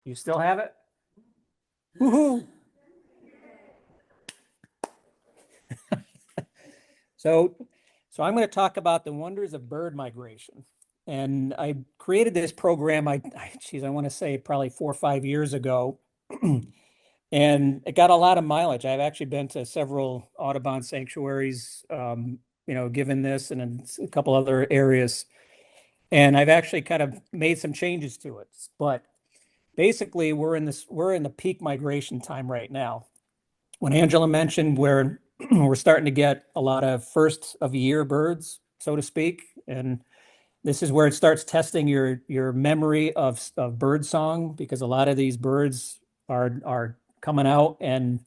You still have it? Woohoo! So, so I'm going to talk about the wonders of bird migration. And I created this program, geez, I want to say probably 4 or 5 years ago. And it got a lot of mileage. I've actually been to several Audubon sanctuaries, given this and in a couple other areas. And I've actually kind of made some changes to it. But basically, we're in the peak migration time right now. When Angela mentioned we're starting to get a lot of first of year birds, so to speak, and this is where it starts testing your memory of bird song because a lot of these birds are coming out and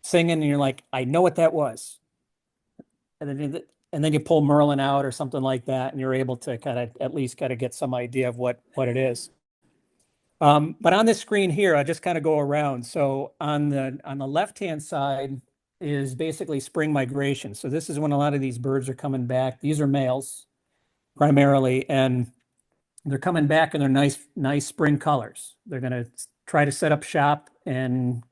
singing, and you're like, I know what that was, and then you pull Merlin out or something like that, and you're able to kind of at least kind of get some idea of what it is. But on this screen here, I just kind of go around. So on the left-hand side is basically spring migration. So this is when a lot of these birds are coming back. These are males primarily, and they're coming back in their nice spring colors. They're going to try to set up shop and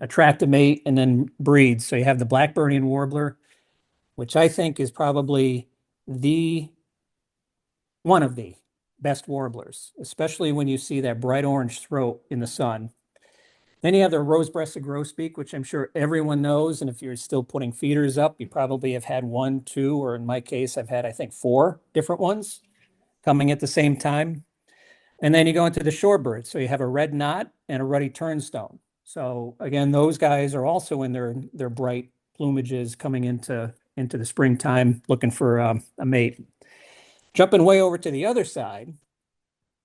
attract a mate and then breed. So you have the blackbirdian warbler, which I think is probably the one of the best warblers, especially when you see that bright orange throat in the sun. Then you have the rose-breasted grosbeak, which I'm sure everyone knows. And if you're still putting feeders up, you probably have had one, two, or in my case, I've had, I think, four different ones coming at the same time. And then you go into the shorebirds. So you have a red knot and a ruddy turnstone. So again, those guys are also in their bright plumages coming into the springtime looking for a mate. Jumping way over to the other side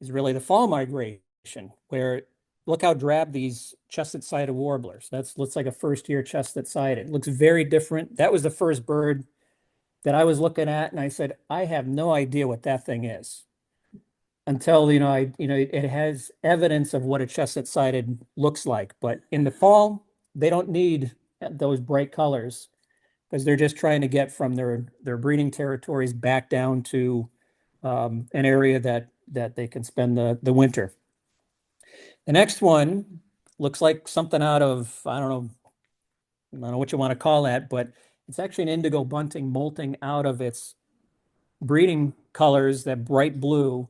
is really the fall migration, where look how drab these chestnut-sided warblers. That looks like a first-year chestnut-sided. It looks very different. That was the first bird that I was looking at, and I said, I have no idea what that thing is until, it has evidence of what a chestnut-sided looks like. But in the fall, they don't need those bright colors because they're just trying to get from their breeding territories back down to an area that they can spend the winter. The next one looks like something out of, I don't know what you want to call that, but it's actually an indigo bunting molting out of its breeding colors, that bright blue,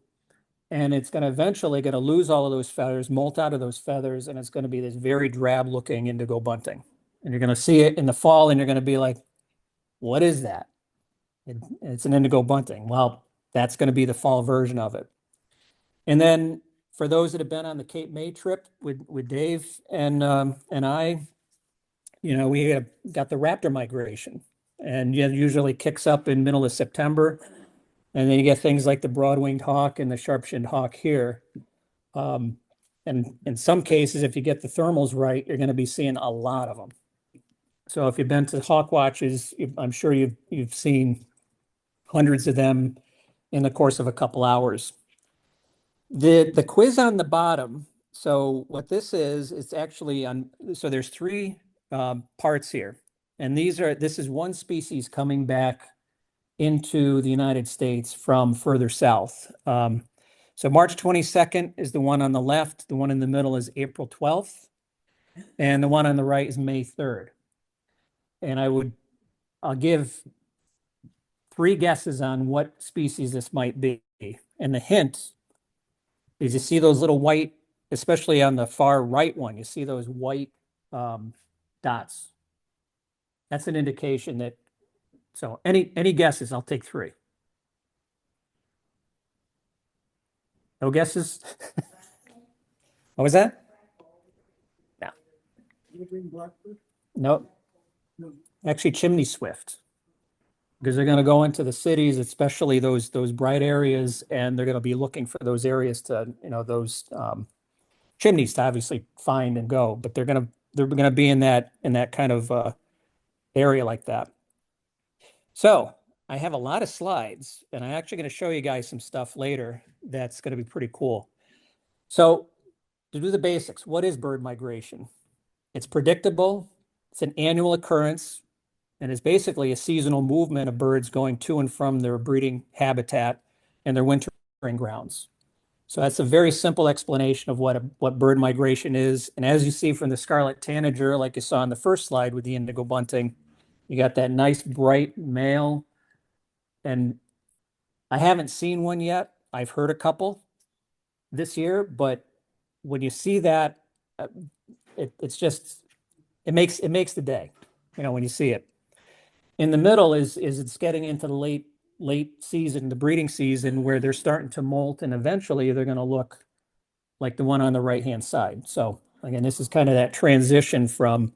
and it's going to eventually going to lose all of those feathers, molt out of those feathers, and it's going to be this very drab looking indigo bunting. And you're going to see it in the fall, and you're going to be like, what is that? It's an indigo bunting. Well, that's going to be the fall version of it. And then for those that have been on the Cape May trip with Dave and I, we have got the raptor migration, and it usually kicks up in middle of September, and then you get things like the broad-winged hawk and the sharp-shinned hawk here. And in some cases, if you get the thermals right, you're going to be seeing a lot of them. So if you've been to hawk watches, I'm sure you've seen hundreds of them in the course of a couple hours. The quiz on the bottom. So what this is, it's actually on. So there's three parts here, and this is one species coming back into the United States from further south. So March 22nd is the one on the left. The one in the middle is April 12th, and the one on the right is May 3rd. And I'll give three guesses on what species this might be. And the hint is you see those little white, especially on the far right one, you see those white dots. That's an indication that, so any guesses, I'll take three. No guesses? What was that? No. No. Actually, chimney swift. Because they're going to go into the cities, especially those bright areas, and they're going to be looking for those areas to, those chimneys to obviously find and go. But they're gonna be in that kind of area like that. So I have a lot of slides, and I'm actually going to show you guys some stuff later that's going to be pretty cool. So to do the basics, what is bird migration? It's predictable. It's an annual occurrence, and it's basically a seasonal movement of birds going to and from their breeding habitat and their wintering grounds. So that's a very simple explanation of what bird migration is. And as you see from the scarlet tanager, like you saw in the first slide with the indigo bunting, you got that nice bright male. And I haven't seen one yet. I've heard a couple this year, but when you see that, uh, it's just it makes the day, when you see it. In the middle is it's getting into the late season, the breeding season, where they're starting to molt, and eventually they're going to look like the one on the right-hand side. So again, this is kind of that transition from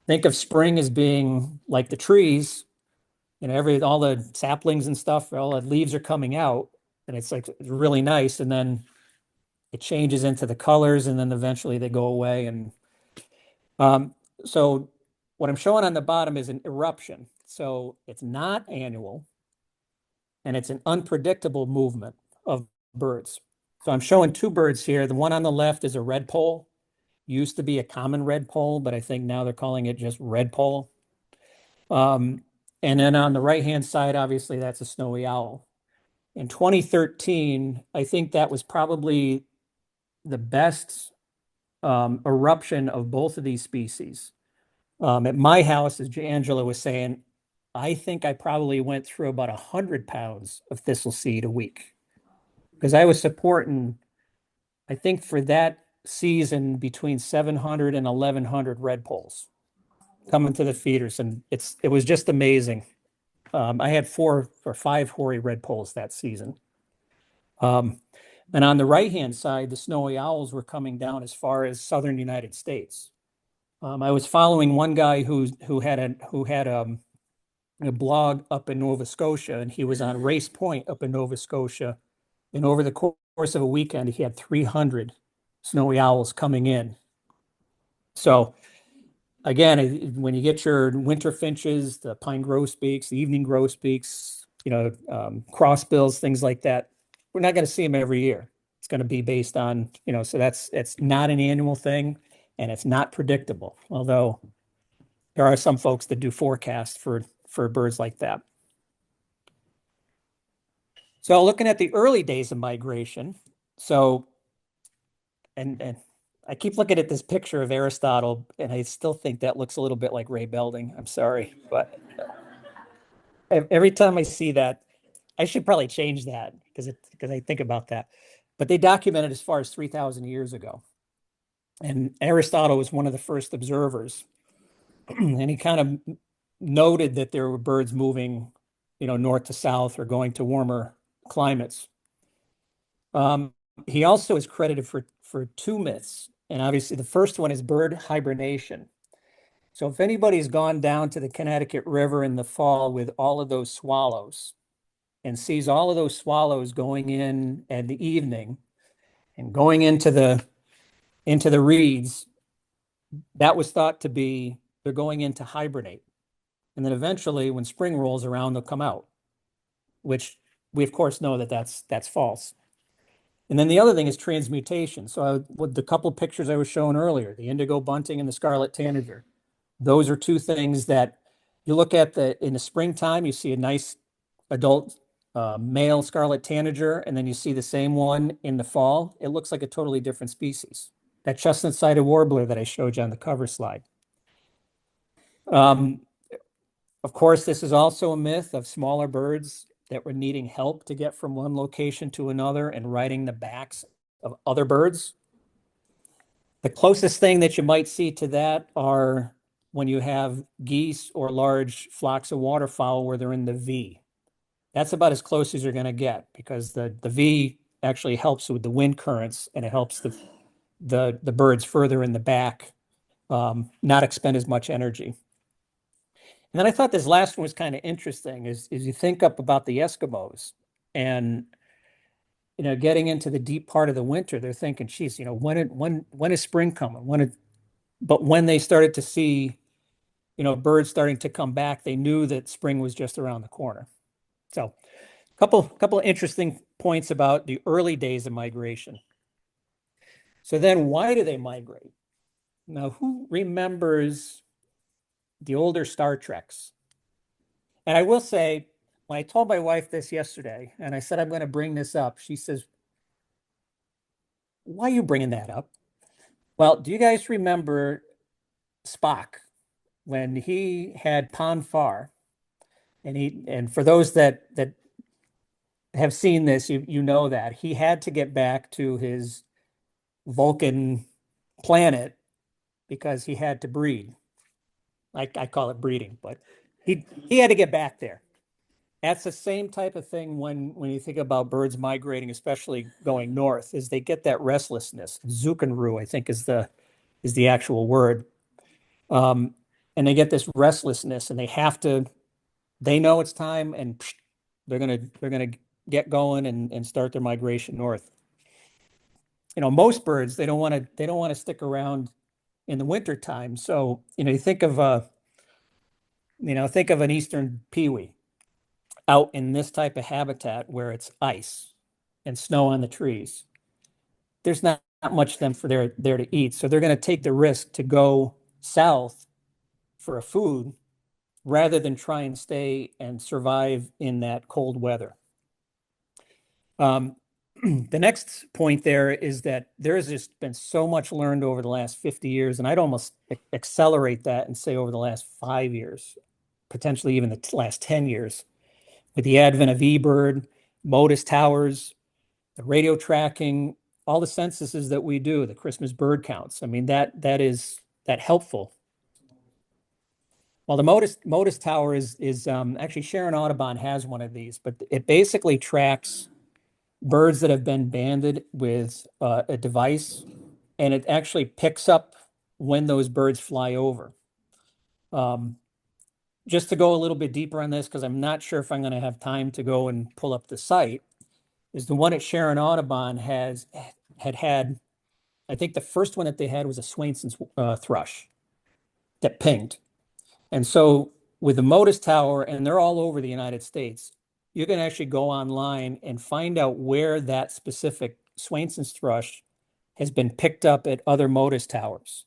think of spring as being like the trees, all the saplings and stuff, all the leaves are coming out, and it's like it's really nice, and then it changes into the colors, and then eventually they go away. And um, so what I'm showing on the bottom is an eruption. So it's not annual, and it's an unpredictable movement of birds. So I'm showing two birds here. The one on the left is a redpoll. Used to be a common redpoll, but I think now they're calling it just redpoll. Um, and then on the right-hand side, obviously, that's a snowy owl. In 2013, I think that was probably the best eruption of both of these species. At my house, as Angela was saying, I think I probably went through about 100 pounds of thistle seed a week because I was supporting, I think for that season, between 700 and 1,100 red poles coming to the feeders. And it was just amazing. I had 4 or 5 hoary red poles that season. Um, and on the right-hand side, the snowy owls were coming down as far as southern United States. I was following one guy who had a blog up in Nova Scotia, and he was on Race Point up in Nova Scotia. And over the course of a weekend, he had 300 snowy owls coming in. So again, when you get your winter finches, the pine grosbeaks, the evening grosbeaks, crossbills, things like that, we're not going to see them every year. It's going to be based on, so it's not an annual thing, and it's not predictable. Although there are some folks that do forecasts for birds like that. So looking at the early days of migration, so and I keep looking at this picture of Aristotle, and I still think that looks a little bit like Ray Belding. I'm sorry, but every time I see that, I should probably change that because I think about that. But they documented as far as 3,000 years ago, and Aristotle was one of the first observers, and he kind of noted that there were birds moving, north to south or going to warmer climates. Um, he also is credited for two myths, and obviously the first one is bird hibernation. So if anybody's gone down to the Connecticut River in the fall with all of those swallows and sees all of those swallows going in at the evening and going into the reeds, that was thought to be they're going in to hibernate. And then eventually, when spring rolls around, they'll come out, which we of course know that that's false. And then the other thing is transmutation. So with the couple pictures I was showing earlier, the indigo bunting and the scarlet tanager, those are two things that you look at in the springtime, you see a nice adult male scarlet tanager, and then you see the same one in the fall. It looks like a totally different species. That chestnut-sided warbler that I showed you on the cover slide. Um, of course, this is also a myth of smaller birds that were needing help to get from one location to another and riding the backs of other birds. The closest thing that you might see to that are when you have geese or large flocks of waterfowl where they're in the V. That's about as close as you're going to get because the V actually helps with the wind currents, and it helps the birds further in the back not expend as much energy. And then I thought this last one was kind of interesting is you think up about the Eskimos and getting into the deep part of the winter, they're thinking, geez, when is spring coming? But when they started to see, birds starting to come back, they knew that spring was just around the corner. So couple of interesting points about the early days of migration. So then why do they migrate? Now, who remembers the older Star Treks? And I will say, when I told my wife this yesterday, and I said I'm going to bring this up, she says, why are you bringing that up? Well, do you guys remember Spock when he had Pon farr? And for those that have seen this, you know that he had to get back to his Vulcan planet because he had to breed. I call it breeding, but he had to get back there. That's the same type of thing when you think about birds migrating, especially going north, is they get that restlessness. Zuckenrue, I think, is the actual word. Um, and they get this restlessness, and they know it's time, and psh, they're gonna get going and start their migration north. Most birds they don't want to stick around in the winter time. So you think of an eastern peewee out in this type of habitat where it's ice and snow on the trees. There's not much them for there to eat. So they're going to take the risk to go south for a food rather than try and stay and survive in that cold weather. Um, the next point there is that there has just been so much learned over the last 50 years, and I'd almost accelerate that and say over the last 5 years, potentially even the last 10 years, with the advent of eBird, Modus towers, the radio tracking, all the censuses that we do, the Christmas bird counts. I mean, that is that helpful. Well, the Modus tower is actually Sharon Audubon has one of these, but it basically tracks birds that have been banded with a device, and it actually picks up when those birds fly over. Um, just to go a little bit deeper on this, because I'm not sure if I'm going to have time to go and pull up the site, is the one at Sharon Audubon had, I think the first one that they had was a Swainson's thrush that pinged. And so with the Modus Tower, and they're all over the United States, you can actually go online and find out where that specific Swainson's thrush has been picked up at other Modus Towers.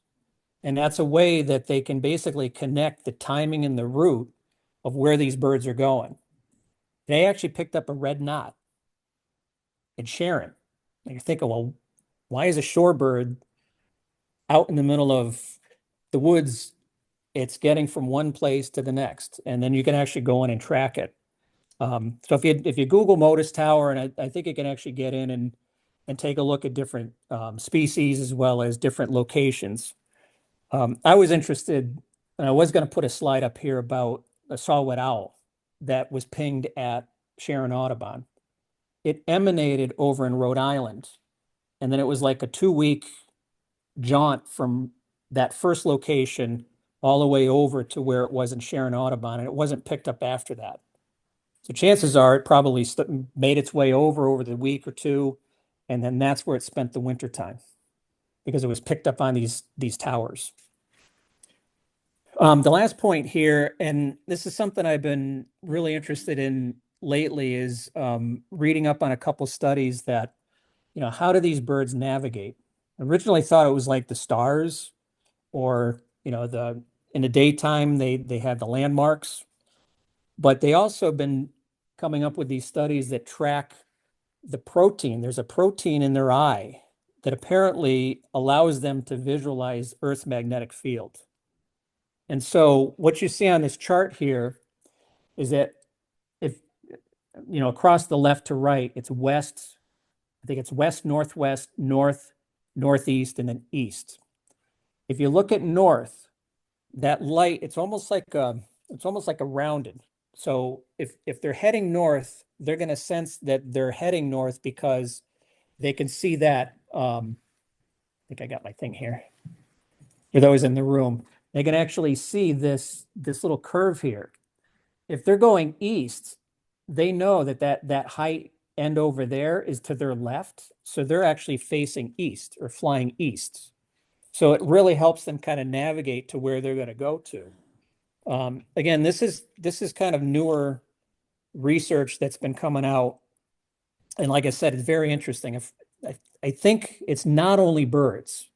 And that's a way that they can basically connect the timing and the route of where these birds are going. They actually picked up a red knot in Sharon. And you're thinking, well, why is a shorebird out in the middle of the woods? It's getting from one place to the next, and then you can actually go in and track it. So if you Google Modus Tower, and I think you can actually get in and take a look at different species as well as different locations. I was interested, and I was going to put a slide up here about a saw-whet owl that was pinged at Sharon Audubon. It emanated over in Rhode Island, and then it was like a 2-week jaunt from that first location all the way over to where it was in Sharon Audubon, and it wasn't picked up after that. So chances are it probably made its way over the week or two, and then that's where it spent the winter time because it was picked up on these towers. The last point here, and this is something I've been really interested in lately, is reading up on a couple studies that, how do these birds navigate? I originally thought it was like the stars, or in the daytime they have the landmarks, but they also been coming up with these studies that track the protein. There's a protein in their eye that apparently allows them to visualize Earth's magnetic field. And so what you see on this chart here is that if, across the left to right, it's west, I think it's west, northwest, north, northeast, and then east. If you look at north, that light, it's almost like a rounded. So if they're heading north, they're going to sense that they're heading north because they can see that. I think I got my thing here. For those in the room, they can actually see this little curve here. If they're going east, they know that high end over there is to their left, so they're actually facing east or flying east. So it really helps them kind of navigate to where they're going to go to. Again, this is kind of newer research that's been coming out, and like I said, it's very interesting. I think it's not only birds.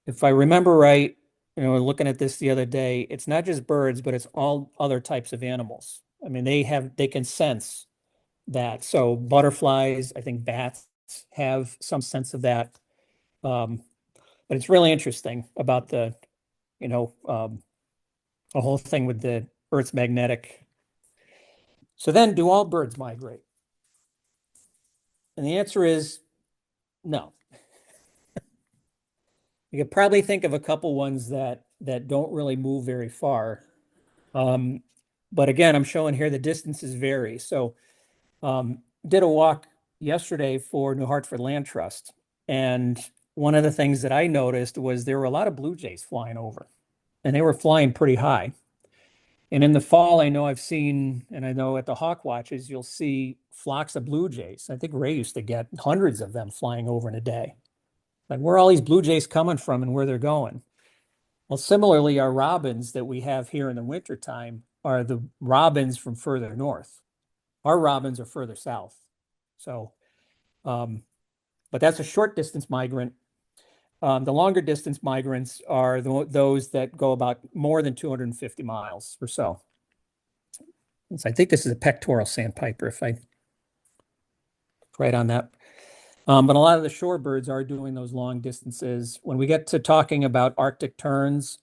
If I remember right, looking at this the other day, it's not just birds, but it's all other types of animals. I mean, they can sense that. So butterflies, I think bats have some sense of that. Um, but it's really interesting about you know, the whole thing with the Earth's magnetic. So then, do all birds migrate? And the answer is no. You could probably think of a couple ones that don't really move very far. Um, but again, I'm showing here the distances vary. So did a walk yesterday for New Hartford Land Trust, and one of the things that I noticed was there were a lot of blue jays flying over, and they were flying pretty high. And in the fall, I know I've seen, and I know at the hawk watches, you'll see flocks of blue jays. I think Ray used to get hundreds of them flying over in a day. Like, where are all these blue jays coming from and where they're going? Well, similarly, our robins that we have here in the wintertime are the robins from further north. Our robins are further south. So, um, but that's a short distance migrant. The longer distance migrants are those that go about more than 250 miles or so. So I think this is a pectoral sandpiper, if I right on that. But a lot of the shorebirds are doing those long distances. When we get to talking about Arctic terns,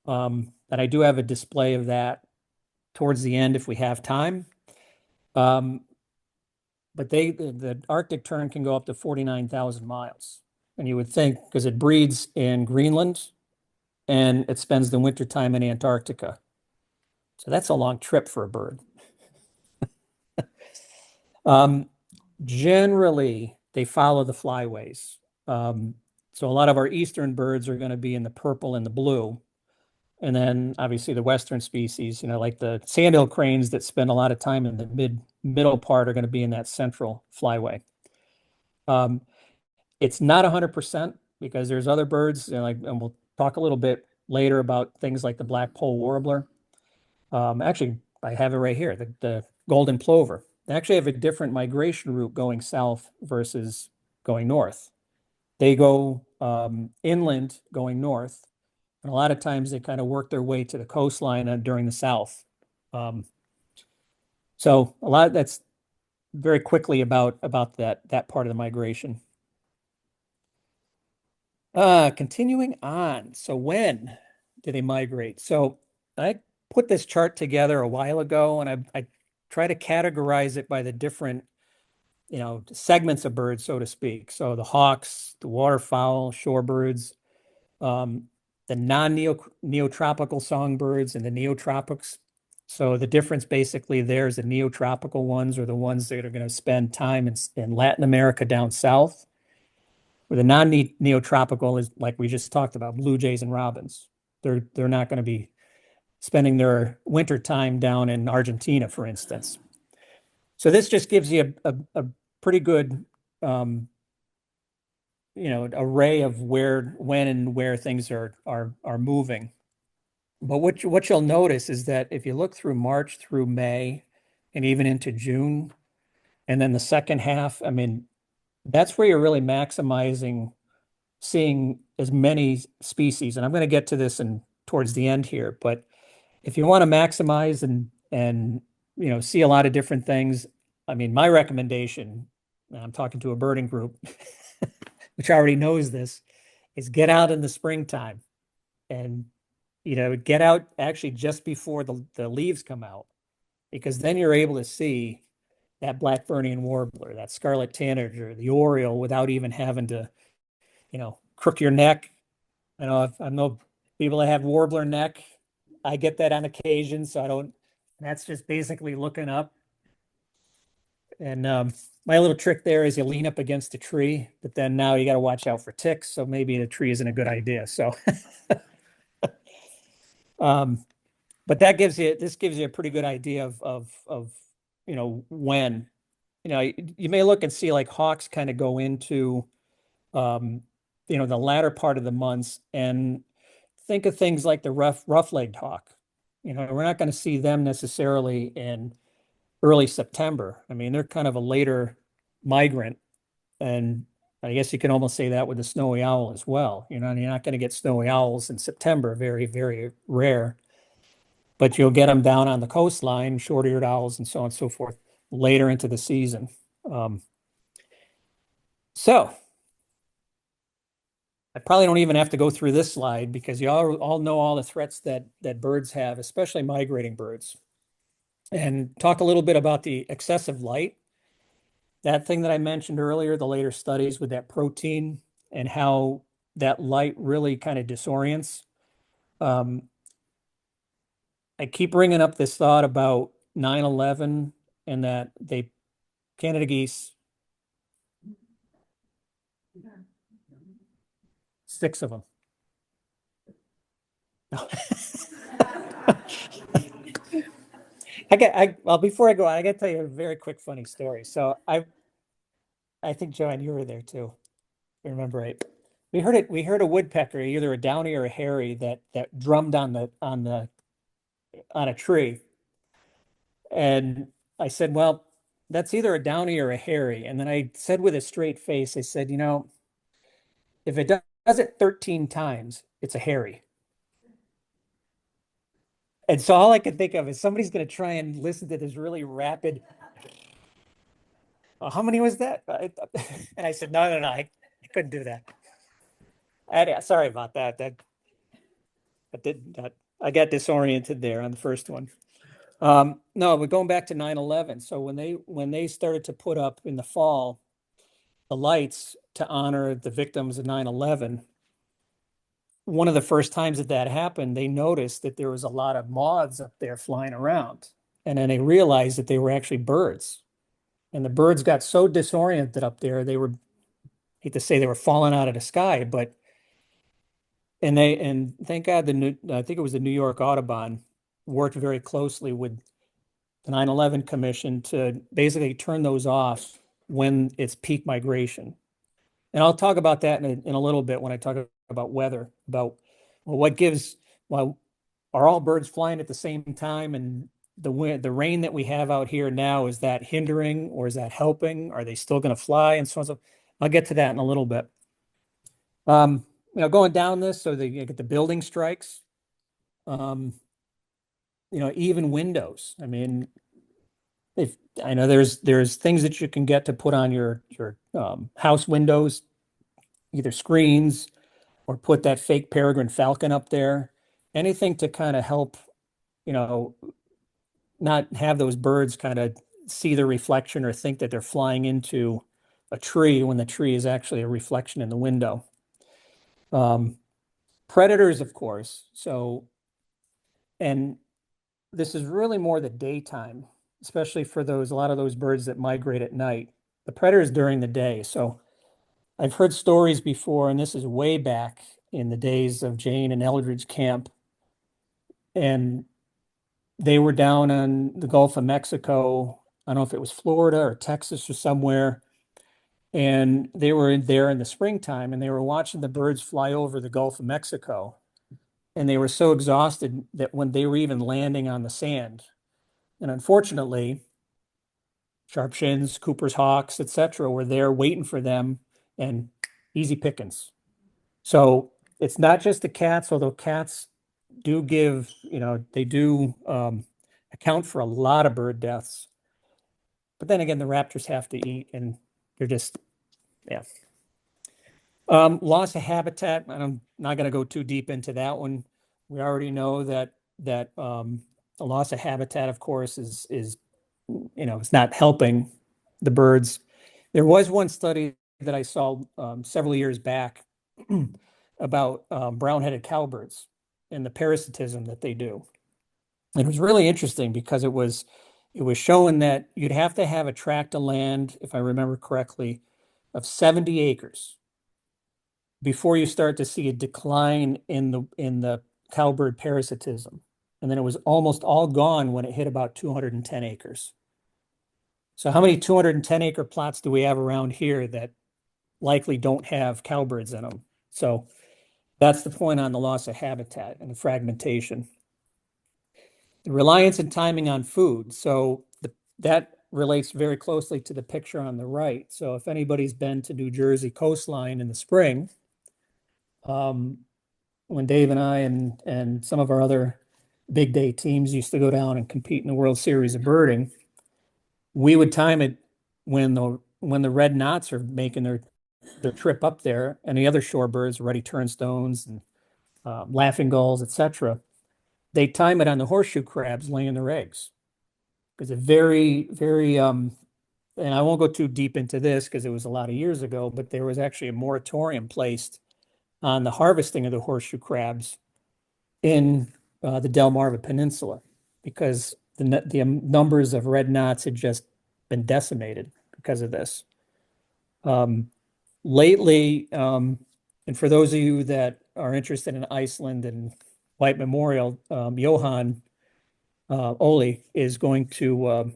and I do have a display of that towards the end if we have time. Um, but the Arctic tern can go up to 49,000 miles. And you would think, because it breeds in Greenland and it spends the winter time in Antarctica. So that's a long trip for a bird. Um, Generally, they follow the flyways. So a lot of our eastern birds are going to be in the purple and the blue. And then obviously the western species, like the sandhill cranes that spend a lot of time in the middle part are going to be in that central flyway. Um, it's not 100% because there's other birds, and we'll talk a little bit later about things like the black-polled warbler. Actually, I have it right here, the golden plover. They actually have a different migration route going south versus going north. They go inland going north, and a lot of times they kind of work their way to the coastline during the south. Um, so a lot that's very quickly about that part of the migration. Continuing on. So when do they migrate? So I put this chart together a while ago, and I try to categorize it by the different, segments of birds, so to speak. So the hawks, the waterfowl, shorebirds, um, the non-neotropical songbirds, and the neotropics. So the difference basically there is the neotropical ones are the ones that are going to spend time in Latin America down south, where the non-neotropical is like we just talked about, blue jays and robins. They're not going to be spending their winter time down in Argentina, for instance. So this just gives you a pretty good array of when and where things are moving. But what you'll notice is that if you look through March through May and even into June, and then the second half, I mean, that's where you're really maximizing seeing as many species. And I'm going to get to this in towards the end here, but if you want to maximize and see a lot of different things, I mean, my recommendation, and I'm talking to a birding group, which already knows this, is get out in the springtime and get out actually just before the leaves come out, because then you're able to see that black-burnian warbler, that scarlet tanager, the oriole without even having to, crook your neck. I know people that have warbler neck. I get that on occasion, so I don't. That's just basically looking up. And my little trick there is you lean up against a tree, but then now you got to watch out for ticks. So maybe the tree isn't a good idea. So, um, but this gives you a pretty good idea of when you may look and see like hawks kind of go into um, the latter part of the months, and think of things like the rough-legged hawk. We're not going to see them necessarily in early September. I mean, they're kind of a later migrant, and I guess you can almost say that with the snowy owl as well. You're not going to get snowy owls in September, very, very rare, but you'll get them down on the coastline, short-eared owls, and so on and so forth, later into the season. So I probably don't even have to go through this slide because you all know all the threats that birds have, especially migrating birds. And talk a little bit about the excessive light. That thing that I mentioned earlier, the later studies with that protein and how that light really kind of disorients. Um, I keep bringing up this thought about 9/11 and that they Canada geese, six of them. Well, before I go on, I got to tell you a very quick funny story. I think Joanne, you were there too. If I remember right. We heard a woodpecker, either a downy or a hairy, that drummed on a tree. And I said, well, that's either a downy or a hairy. And then I said with a straight face, I said, if it does it 13 times, it's a hairy. And so all I could think of is somebody's going to try and listen to this really rapid, "Oh, how many was that?" And I said, no, I couldn't do that. Sorry about that. That did that. I got disoriented there on the first one. No, but going back to 9/11. So when they started to put up in the fall the lights to honor the victims of 9/11, one of the first times that happened, they noticed that there was a lot of moths up there flying around. And then they realized that they were actually birds. And the birds got so disoriented up there, they were, hate to say they were falling out of the sky, but and thank God I think it was the New York Audubon worked very closely with the 9/11 Commission to basically turn those off when it's peak migration. And I'll talk about that in a little bit when I talk about weather, about well, well, are all birds flying at the same time? And the rain that we have out here now, is that hindering or is that helping? Are they still going to fly? And so on. So I'll get to that in a little bit. Going down this, so you get the building strikes, um, even windows. I mean, if I know there's things that you can get to put on your house windows, either screens or put that fake peregrine falcon up there. Anything to kind of help, you know, not have those birds kind of see the reflection or think that they're flying into a tree when the tree is actually a reflection in the window. Um, Predators, of course. And this is really more the daytime, especially for a lot of those birds that migrate at night. The predators during the day. So I've heard stories before, and this is way back in the days of Jane and Eldridge Camp, and they were down on the Gulf of Mexico. I don't know if it was Florida or Texas or somewhere. And they were there in the springtime and they were watching the birds fly over the Gulf of Mexico. And they were so exhausted that when they were even landing on the sand. And unfortunately, sharpshins, Cooper's hawks, etc., were there waiting for them and easy pickings. So it's not just the cats, although cats do they do account for a lot of bird deaths. But then again, the raptors have to eat and they're just, yeah. Loss of habitat, I'm not going to go too deep into that one. We already know that the loss of habitat, of course, is it's not helping the birds. There was one study that I saw several years back about brown-headed cowbirds and the parasitism that they do. And it was really interesting because it was showing that you'd have to have a tract of land, if I remember correctly, of 70 acres before you start to see a decline in the cowbird parasitism. And then it was almost all gone when it hit about 210 acres. So how many 210 acre plots do we have around here that likely don't have cowbirds in them? So that's the point on the loss of habitat and the fragmentation. The reliance and timing on food. So that relates very closely to the picture on the right. So if anybody's been to New Jersey coastline in the spring, when Dave and I and some of our other big day teams used to go down and compete in the World Series of birding, we would time it when the red knots are making their trip up there, and the other shorebirds, ruddy turnstones and laughing gulls, etc., they time it on the horseshoe crabs laying their eggs because it very, and I won't go too deep into this because it was a lot of years ago, but there was actually a moratorium placed on the harvesting of the horseshoe crabs in the Delmarva Peninsula because the numbers of red knots had just been decimated because of this. Um, lately, and for those of you that are interested in Iceland and White Memorial, Johan Oli is going to,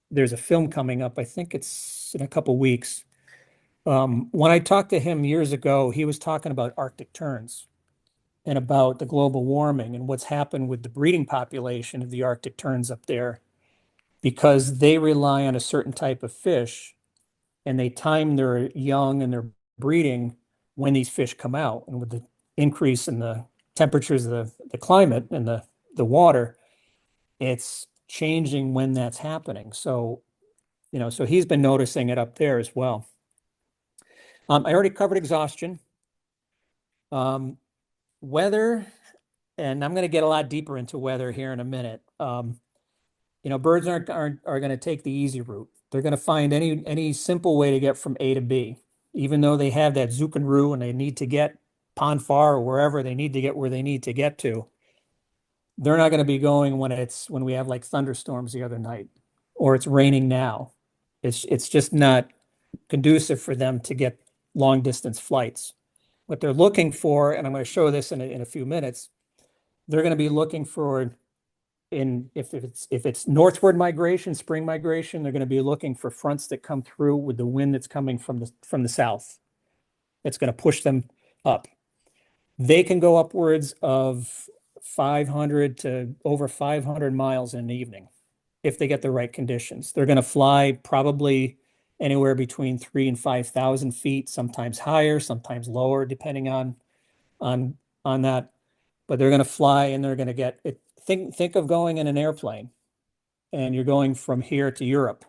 there's a film coming up, I think it's in a couple weeks. When I talked to him years ago, he was talking about Arctic terns and about the global warming and what's happened with the breeding population of the Arctic terns up there because they rely on a certain type of fish and they time their young and their breeding when these fish come out. And with the increase in the temperatures of the climate and the water, it's changing when that's happening. So, so he's been noticing it up there as well. I already covered exhaustion. Weather, and I'm going to get a lot deeper into weather here in a minute. Birds are going to take the easy route. They're going to find any simple way to get from A to B, even though they have that Zuckenrue and they need to get Ponfar or wherever they need to get where they need to get to. They're not going to be going when we have like thunderstorms the other night or it's raining now. It's just not conducive for them to get long distance flights. What they're looking for, and I'm going to show this in a few minutes, they're going to be looking for if it's northward migration, spring migration, they're going to be looking for fronts that come through with the wind that's coming from the south. It's going to push them up. They can go upwards of 500 to over 500 miles in the evening if they get the right conditions. They're going to fly probably anywhere between 3,000 and 5,000 feet, sometimes higher, sometimes lower, depending on that. But they're going to fly and they're going to get it. Think of going in an airplane and you're going from here to Europe.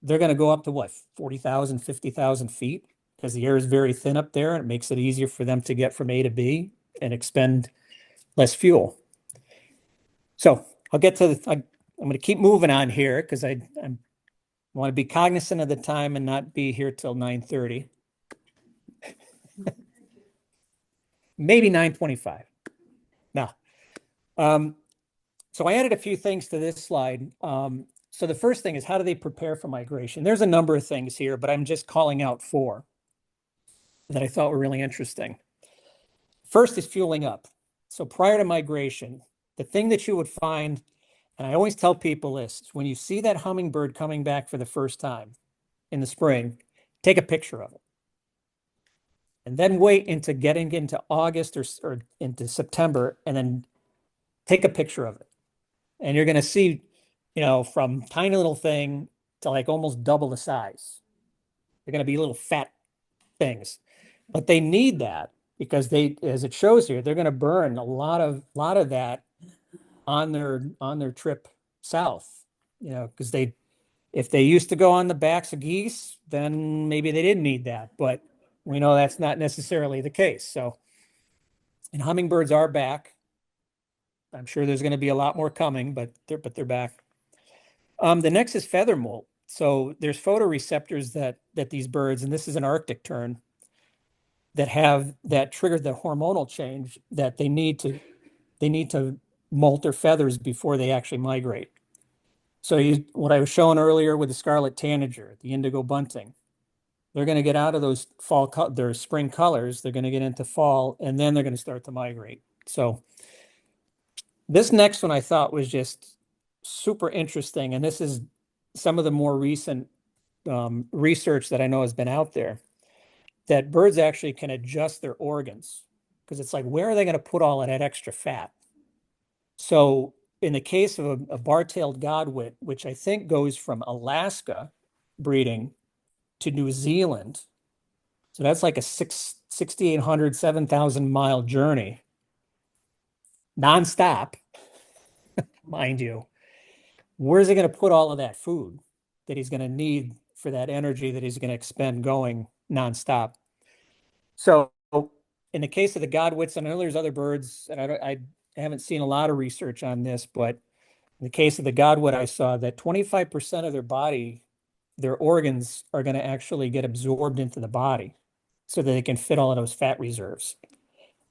They're going to go up to what, 40,000, 50,000 feet because the air is very thin up there and it makes it easier for them to get from A to B and expend less fuel. So I'll get to I'm going to keep moving on here because I want to be cognizant of the time and not be here till 9:30. Maybe 9:25. Now, so I added a few things to this slide. So the first thing is how do they prepare for migration? There's a number of things here, but I'm just calling out four that I thought were really interesting. First is fueling up. So prior to migration, the thing that you would find, and I always tell people this, is when you see that hummingbird coming back for the first time in the spring, take a picture of it. And then wait into getting into August or into September and then take a picture of it. And you're going to see, from tiny little thing to like almost double the size. They're going to be little fat things, but they need that because as it shows here, they're going to burn a lot of that on their trip south, because if they used to go on the backs of geese, then maybe they didn't need that, but we know that's not necessarily the case. So, and hummingbirds are back. I'm sure there's going to be a lot more coming, but they're back. The next is feather molt. So there's photoreceptors that these birds, and this is an Arctic tern, that trigger the hormonal change that they need to molt their feathers before they actually migrate. So what I was showing earlier with the scarlet tanager, the indigo bunting, they're going to get out of those their spring colors. They're going to get into fall, and then they're going to start to migrate. So this next one I thought was just super interesting, and this is some of the more recent research that I know has been out there, that birds actually can adjust their organs because it's like, where are they going to put all of that extra fat? So in the case of a bar-tailed godwit, which I think goes from Alaska breeding to New Zealand, so that's like a 6,800, 7,000 mile journey, nonstop, mind you. Where's he going to put all of that food that he's going to need for that energy that he's going to expend going nonstop. So in the case of the godwits, I know there's other birds, and I haven't seen a lot of research on this, but in the case of the godwit, I saw that 25% of their body, their organs are going to actually get absorbed into the body so that they can fit all of those fat reserves.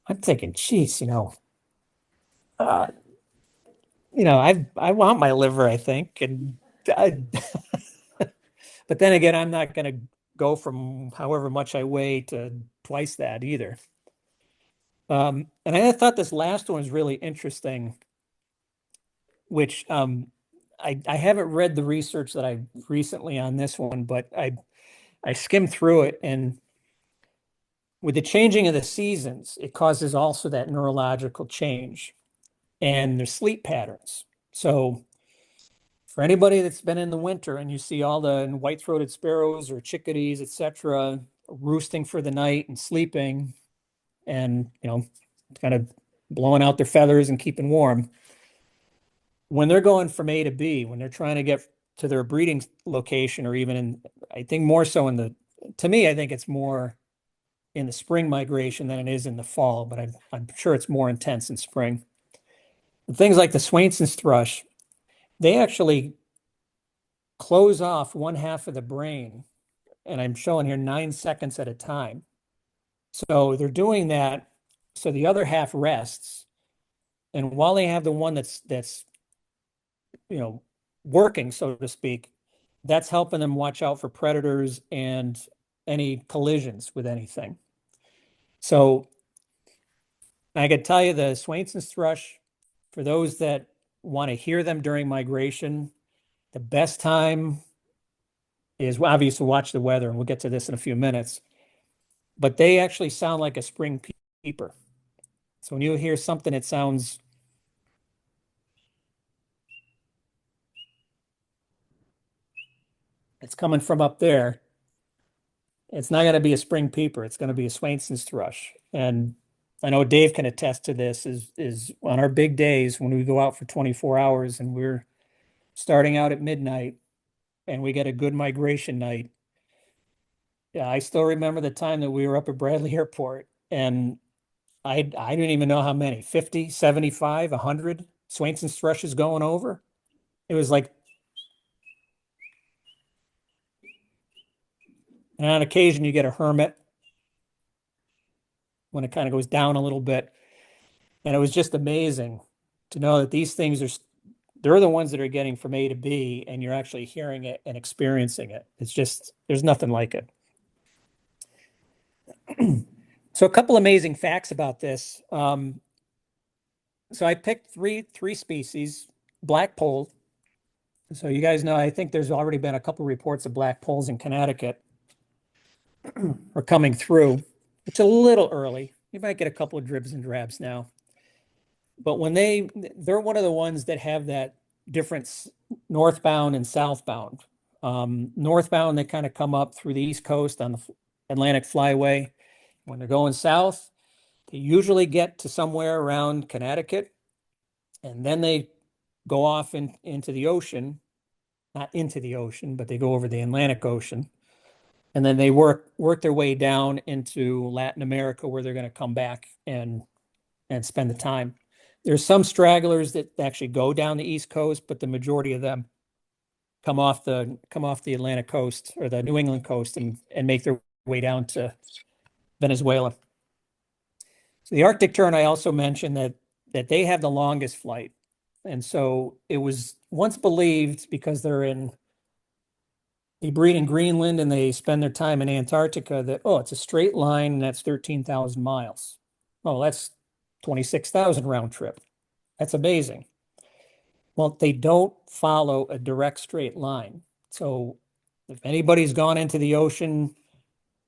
I'm thinking, geez, uh, I want my liver, I think, and I, but then again, I'm not going to go from however much I weigh to twice that either. And I thought this last one was really interesting, which I haven't read the research that I recently on this one, but I skimmed through it, and with the changing of the seasons, it causes also that neurological change and their sleep patterns. So for anybody that's been in the winter and you see all the white-throated sparrows or chickadees, etc., roosting for the night and sleeping and kind of blowing out their feathers and keeping warm, when they're going from A to B, when they're trying to get to their breeding location, or even I think more so to me, I think it's more in the spring migration than it is in the fall, but I'm sure it's more intense in spring. And things like the Swainson's thrush, they actually close off one half of the brain, and I'm showing here 9 seconds at a time. So they're doing that so the other half rests. And while they have the one that's you know working, so to speak, that's helping them watch out for predators and any collisions with anything. So I could tell you the Swainson's thrush, for those that want to hear them during migration, the best time is obviously watch the weather, and we'll get to this in a few minutes. But they actually sound like a spring peeper. So when you hear something, it sounds, it's coming from up there. It's not going to be a spring peeper. It's going to be a Swainson's thrush. And I know Dave can attest to this, is on our big days when we go out for 24 hours and we're starting out at midnight and we get a good migration night. Yeah, I still remember the time that we were up at Bradley Airport, and I didn't even know how many, 50, 75, 100 Swainson's thrushes going over. It was like, and on occasion you get a hermit when it kind of goes down a little bit. And it was just amazing to know that these things they're the ones that are getting from A to B, and you're actually hearing it and experiencing it. It's just, there's nothing like it. So a couple amazing facts about this. So I picked three species. Black pole. So you guys know, I think there's already been a couple reports of black poles in Connecticut are coming through. It's a little early. You might get a couple of dribs and drabs now. But when they're one of the ones that have that difference northbound and southbound. Northbound, they kind of come up through the East Coast on the Atlantic Flyway. When they're going south, they usually get to somewhere around Connecticut, and then they go off into the ocean, not into the ocean, but they go over the Atlantic Ocean, and then they work their way down into Latin America, where they're going to come back and spend the time. There's some stragglers that actually go down the East Coast, but the majority of them come off the Atlantic coast or the New England coast and make their way down to Venezuela. So the Arctic tern, I also mentioned that they have the longest flight. And so it was once believed, because they breed in Greenland and they spend their time in Antarctica, that, oh, it's a straight line and that's 13,000 miles. Oh, that's 26,000 round trip. That's amazing. Well, they don't follow a direct straight line. So if anybody's gone into the ocean,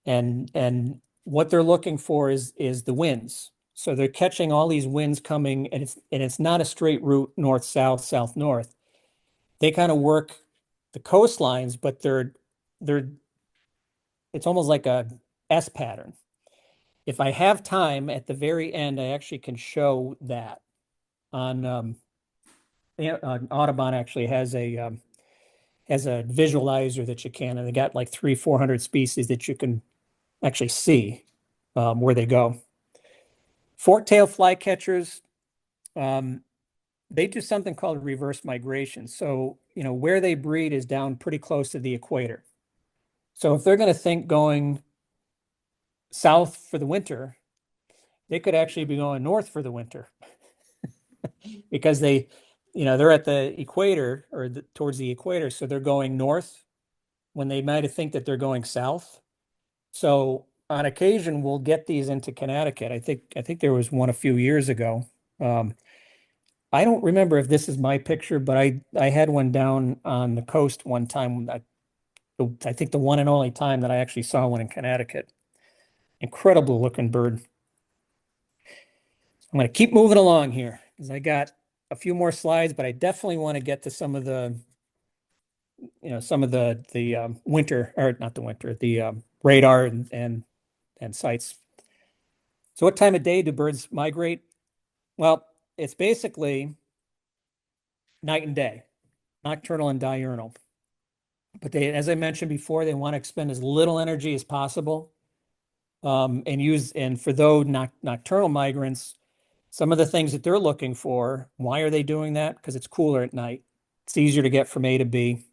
and what they're looking for is the winds. So they're catching all these winds coming, and it's not a straight route north-south, south-north. They kind of work the coastlines, but they're it's almost like a S pattern. If I have time at the very end, I actually can show that on Audubon actually has a visualizer that you can, and they got like 300-400 species that you can actually see where they go. Fork-tailed flycatchers, um, they do something called reverse migration. So, where they breed is down pretty close to the equator. So if they're going to think going south for the winter, they could actually be going north for the winter because they're at the equator or towards the equator. So they're going north when they might think that they're going south. So on occasion, we'll get these into Connecticut. I think there was one a few years ago. Um, I don't remember if this is my picture, but I had one down on the coast one time. I think the one and only time that I actually saw one in Connecticut. Incredible looking bird. I'm going to keep moving along here because I got a few more slides, but I definitely want to get to some of the winter, or not the winter, the radar and sites. So what time of day do birds migrate? Well, it's basically night and day, nocturnal and diurnal. But as I mentioned before, they want to expend as little energy as possible. And for those nocturnal migrants, some of the things that they're looking for, why are they doing that? Because it's cooler at night. It's easier to get from A to B.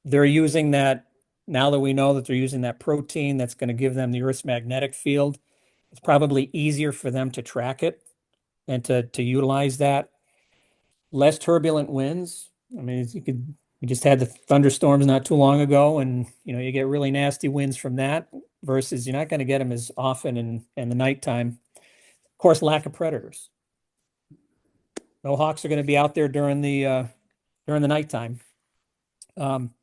They're using that now that we know that they're using that protein that's going to give them the Earth's magnetic field. It's probably easier for them to track it and to utilize that. Less turbulent winds. I mean, we just had the thunderstorms not too long ago, and you get really nasty winds from that versus you're not going to get them as often in the nighttime. Of course, lack of predators. No hawks are going to be out there during the nighttime. Um,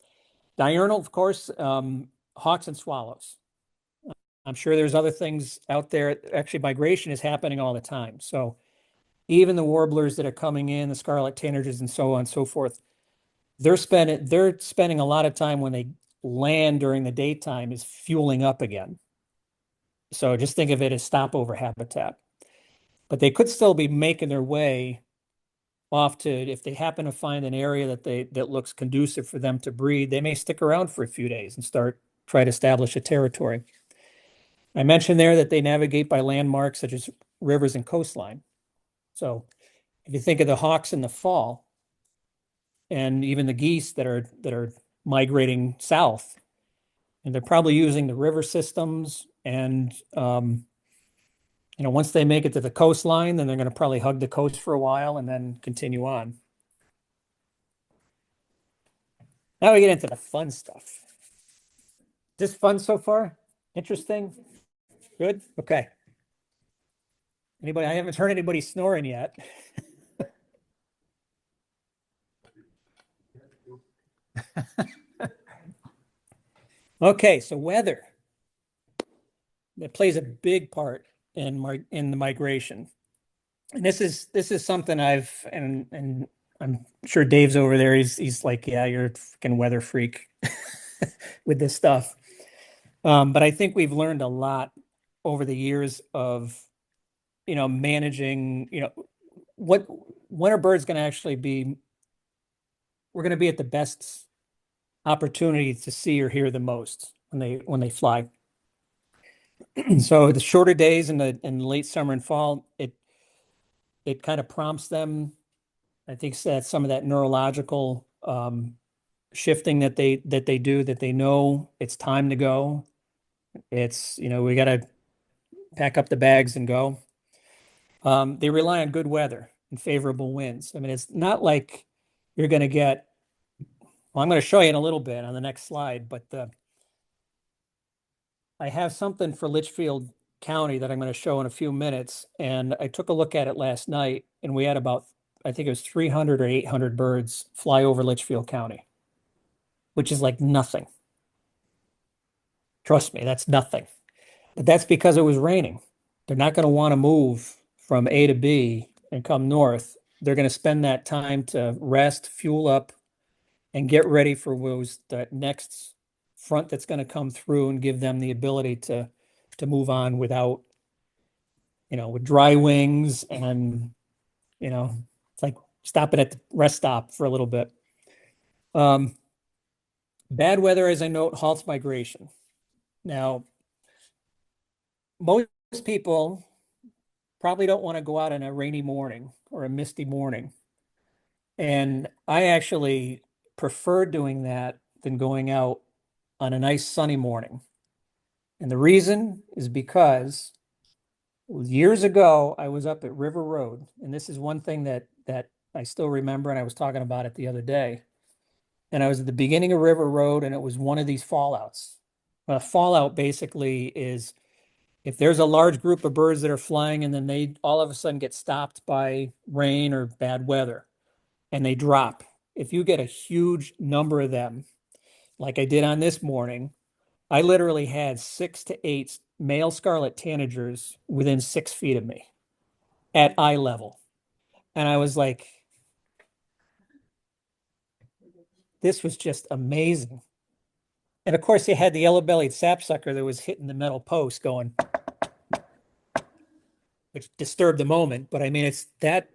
Diurnal, of course, hawks and swallows. I'm sure there's other things out there. Actually, migration is happening all the time. So even the warblers that are coming in, the scarlet tanagers and so on and so forth, they're spending a lot of time when they land during the daytime is fueling up again. So just think of it as stopover habitat. But they could still be making their way off to, if they happen to find an area that looks conducive for them to breed, they may stick around for a few days and try to establish a territory. I mentioned there that they navigate by landmarks such as rivers and coastline. So if you think of the hawks in the fall and even the geese that are migrating south, and they're probably using the river systems and once they make it to the coastline, then they're going to probably hug the coast for a while and then continue on. Now we get into the fun stuff. This fun so far? Interesting? Good? Okay. Anybody? I haven't heard anybody snoring yet. Okay, so weather. That plays a big part in the migration. And this is something and I'm sure Dave's over there. He's like, yeah, you're a freaking weather freak with this stuff. But I think we've learned a lot over the years of, managing, what when are birds going to actually be, we're going to be at the best opportunity to see or hear the most when they fly. So the shorter days in late summer and fall, it kind of prompts them. I think that some of that neurological shifting that they do, that they know it's time to go. It's, we got to pack up the bags and go. They rely on good weather and favorable winds. I mean, it's not like you're going to get, well, I'm going to show you in a little bit on the next slide, but I have something for Litchfield County that I'm going to show in a few minutes. And I took a look at it last night, and we had about, I think it was 300 or 800 birds fly over Litchfield County, which is like nothing. Trust me, that's nothing. But that's because it was raining. They're not going to want to move from A to B and come north. They're going to spend that time to rest, fuel up, and get ready for that next front that's going to come through and give them the ability to move on without, with dry wings and, it's like stopping at the rest stop for a little bit. Bad weather, as I note, halts migration. Now, most people probably don't want to go out on a rainy morning or a misty morning. And I actually prefer doing that than going out on a nice sunny morning. And the reason is because years ago I was up at River Road, and this is one thing that I still remember, and I was talking about it the other day. And I was at the beginning of River Road, and it was one of these fallouts. A fallout basically is if there's a large group of birds that are flying and then they all of a sudden get stopped by rain or bad weather and they drop. If you get a huge number of them, like I did on this morning, I literally had 6 to 8 male scarlet tanagers within 6 feet of me at eye level. And I was like, this was just amazing. And of course, they had the yellow-bellied sapsucker that was hitting the metal post going, which disturbed the moment. But I mean, it's that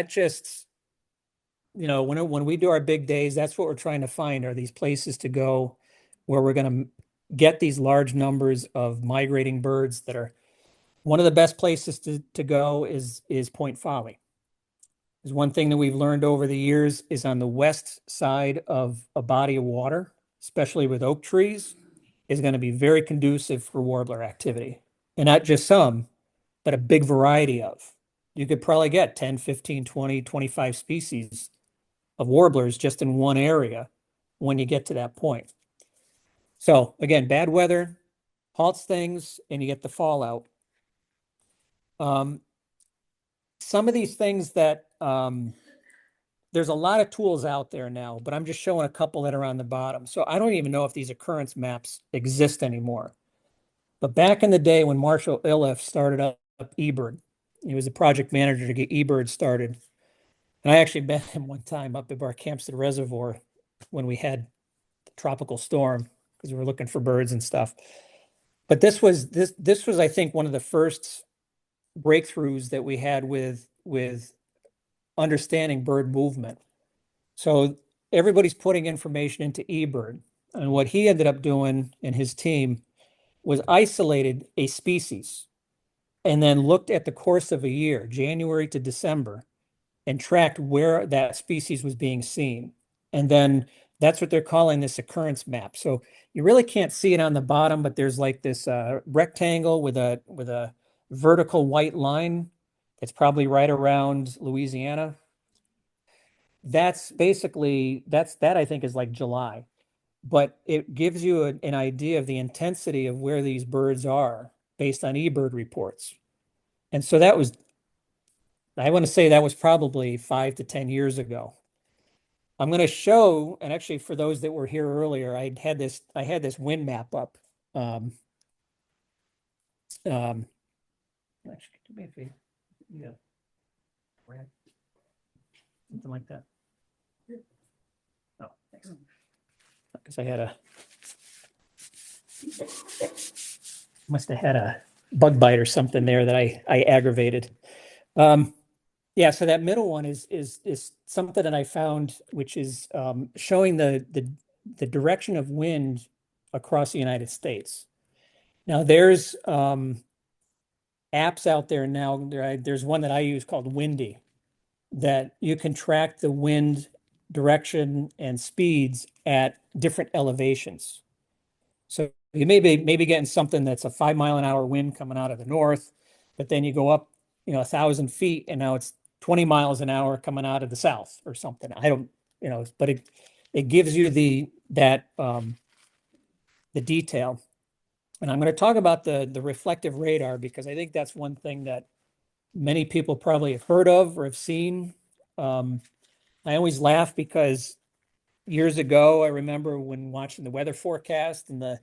just, when we do our big days, that's what we're trying to find are these places to go where we're going to get these large numbers of migrating birds that are one of the best places to go is Point Folly. There's one thing that we've learned over the years is on the west side of a body of water, especially with oak trees, is going to be very conducive for warbler activity. And not just some, but a big variety of. You could probably get 10, 15, 20, 25 species of warblers just in one area when you get to that point. So again, bad weather halts things and you get the fallout. Um, some of these things that there's a lot of tools out there now, but I'm just showing a couple that are on the bottom. So I don't even know if these occurrence maps exist anymore. But back in the day when Marshall Iliff started up eBird, he was the project manager to get eBird started. And I actually met him one time up at our Campstead Reservoir when we had the tropical storm because we were looking for birds and stuff. But this was I think one of the first breakthroughs that we had with understanding bird movement. So everybody's putting information into eBird. And what he ended up doing and his team was isolated a species and then looked at the course of a year, January to December, and tracked where that species was being seen. And then that's what they're calling this occurrence map. So you really can't see it on the bottom, but there's like this rectangle with a vertical white line. It's probably right around Louisiana. That's basically that I think is like July, but it gives you an idea of the intensity of where these birds are based on eBird reports. And so I want to say that was probably 5 to 10 years ago. I'm going to show, and actually for those that were here earlier, I had this wind map up. Um, actually, do me a favor. Yeah. Something like that. Oh, thanks. Because must have had a bug bite or something there that I aggravated. Um, yeah, so that middle one is something that I found, which is showing the direction of wind across the United States. Now there's apps out there now. There's one that I use called Windy that you can track the wind direction and speeds at different elevations. So you maybe getting something that's a 5 mile an hour wind coming out of the north, but then you go up, 1,000 feet, and now it's 20 miles an hour coming out of the south or something. I don't, but it gives you the detail. And I'm going to talk about the reflective radar because I think that's one thing that many people probably have heard of or have seen. I always laugh because years ago, I remember when watching the weather forecast and the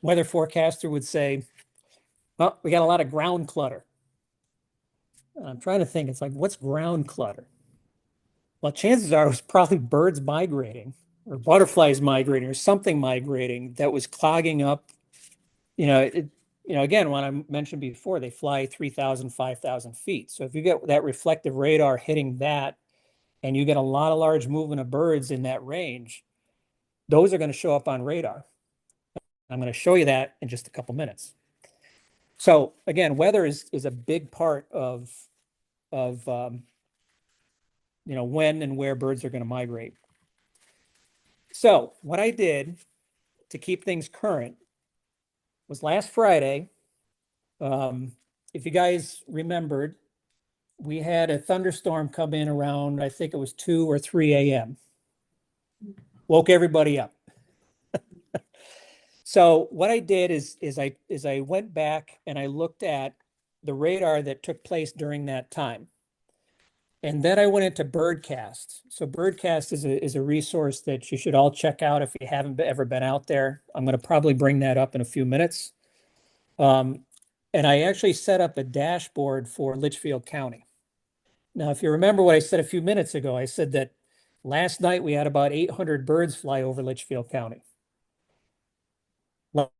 weather forecaster would say, "Well, we got a lot of ground clutter." And I'm trying to think, it's like, what's ground clutter? Well, chances are it was probably birds migrating or butterflies migrating or something migrating that was clogging up. Again, when I mentioned before, they fly 3,000, 5,000 feet. So if you get that reflective radar hitting that and you get a lot of large movement of birds in that range, those are going to show up on radar. I'm going to show you that in just a couple minutes. So again, weather is a big part of when and where birds are going to migrate. So what I did to keep things current was last Friday. If you guys remembered, we had a thunderstorm come in around, I think it was 2 or 3 a.m. Woke everybody up. So what I did is I went back and I looked at the radar that took place during that time. And then I went into Birdcast. So Birdcast is a resource that you should all check out if you haven't ever been out there. I'm going to probably bring that up in a few minutes. Um, and I actually set up a dashboard for Litchfield County. Now, if you remember what I said a few minutes ago, I said that last night we had about 800 birds fly over Litchfield County.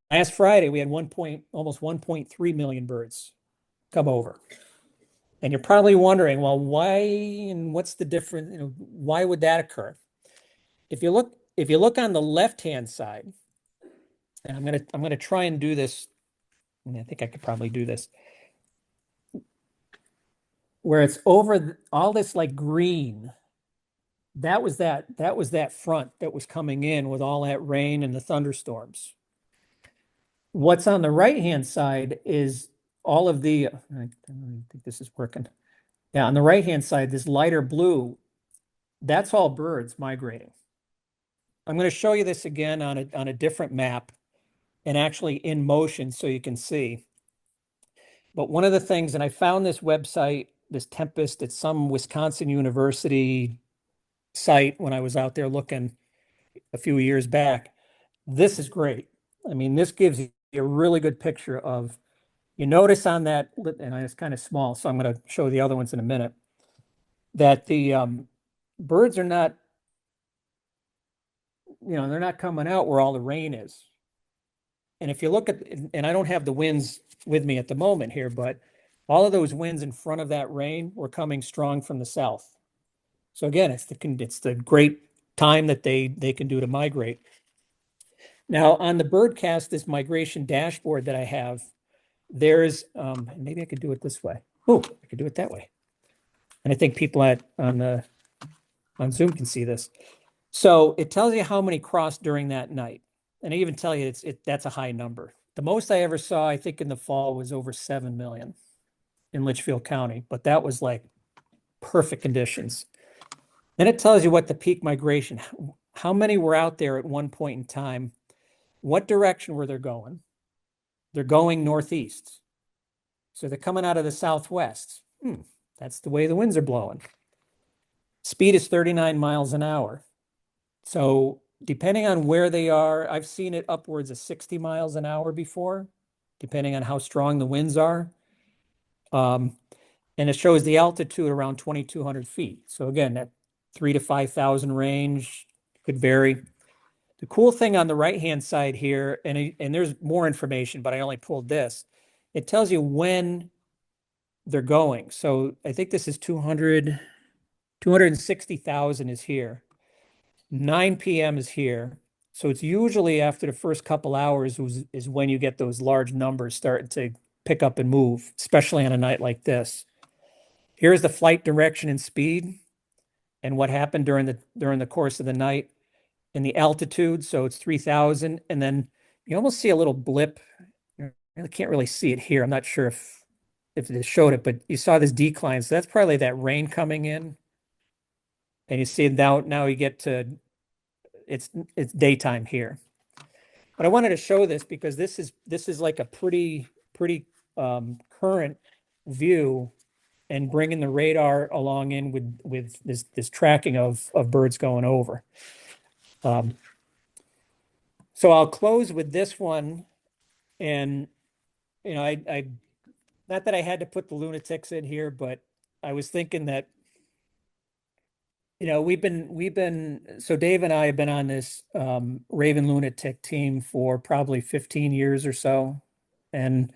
Last Friday we had almost 1.3 million birds come over. And you're probably wondering, well, why and what's the difference? Why would that occur? If you look on the left-hand side, and I'm gonna try and do this, and I think I could probably do this, where it's over all this like green. That was that front that was coming in with all that rain and the thunderstorms. What's on the right-hand side is all of I don't think this is working. Yeah, on the right-hand side, this lighter blue, that's all birds migrating. I'm going to show you this again on a different map and actually in motion so you can see. But one of the things, and I found this website, this Tempest, it's some Wisconsin University site when I was out there looking a few years back. This is great. I mean, this gives you a really good picture of, you notice on that, and it's kind of small, so I'm going to show the other ones in a minute, that the birds are not, they're not coming out where all the rain is. And if you look at, and I don't have the winds with me at the moment here, but all of those winds in front of that rain were coming strong from the south. So again, it's the great time that they can do to migrate. Now on the Birdcast, this migration dashboard that I have, there's maybe I could do it this way. Oh, I could do it that way. And I think people on Zoom can see this. So it tells you how many crossed during that night. And I even tell you that's a high number. The most I ever saw, I think in the fall, was over 7 million in Litchfield County, but that was like perfect conditions. Then it tells you what the peak migration, how many were out there at one point in time, what direction were they going? They're going northeast. So they're coming out of the southwest. That's the way the winds are blowing. Speed is 39 miles an hour. So depending on where they are, I've seen it upwards of 60 miles an hour before, depending on how strong the winds are. And it shows the altitude around 2,200 feet. So again, that 3 to 5,000 range could vary. The cool thing on the right-hand side here, and there's more information, but I only pulled this. It tells you when they're going. So I think this is 260,000 is here. 9 p.m. is here. So it's usually after the first couple hours is when you get those large numbers starting to pick up and move, especially on a night like this. Here's the flight direction and speed and what happened during the course of the night and the altitude. So it's 3,000. And then you almost see a little blip. I can't really see it here. I'm not sure if it showed it, but you saw this decline. So that's probably that rain coming in. And you see now you get to it's daytime here. But I wanted to show this because this is like a pretty current view and bringing the radar along in with this tracking of birds going over. So I'll close with this one, and I not that I had to put the lunatics in here, but I was thinking that so Dave and I have been on this Raven Lunatic team for probably 15 years or so. And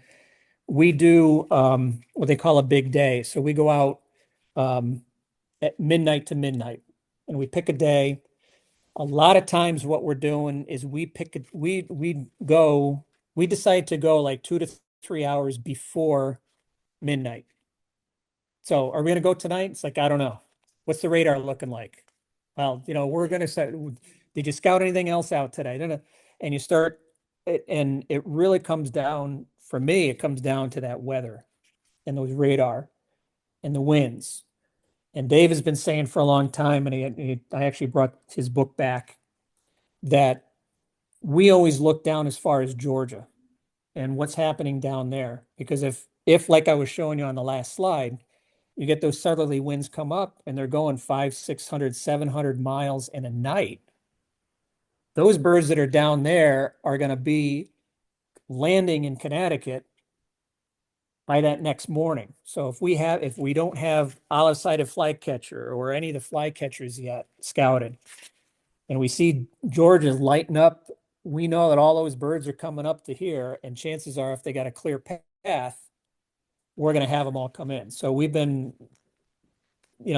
we do what they call a big day. So we go out at midnight to midnight and we pick a day. A lot of times what we're doing is we decide to go like 2 to 3 hours before midnight. So are we going to go tonight? It's like, I don't know. What's the radar looking like? Well, we're going to say, did you scout anything else out today? No, no. And you start it, and it really comes down, for me, it comes down to that weather and those radar and the winds. And Dave has been saying for a long time, and I actually brought his book back, that we always look down as far as Georgia and what's happening down there. Because if like I was showing you on the last slide, you get those southerly winds come up and they're going 500, 600, 700 miles in a night. Those birds that are down there are going to be landing in Connecticut by that next morning. So if we don't have olive-sided flycatcher or any of the flycatchers yet scouted, and we see Georgia lighting up, we know that all those birds are coming up to here, and chances are if they got a clear path, we're going to have them all come in. So we've been,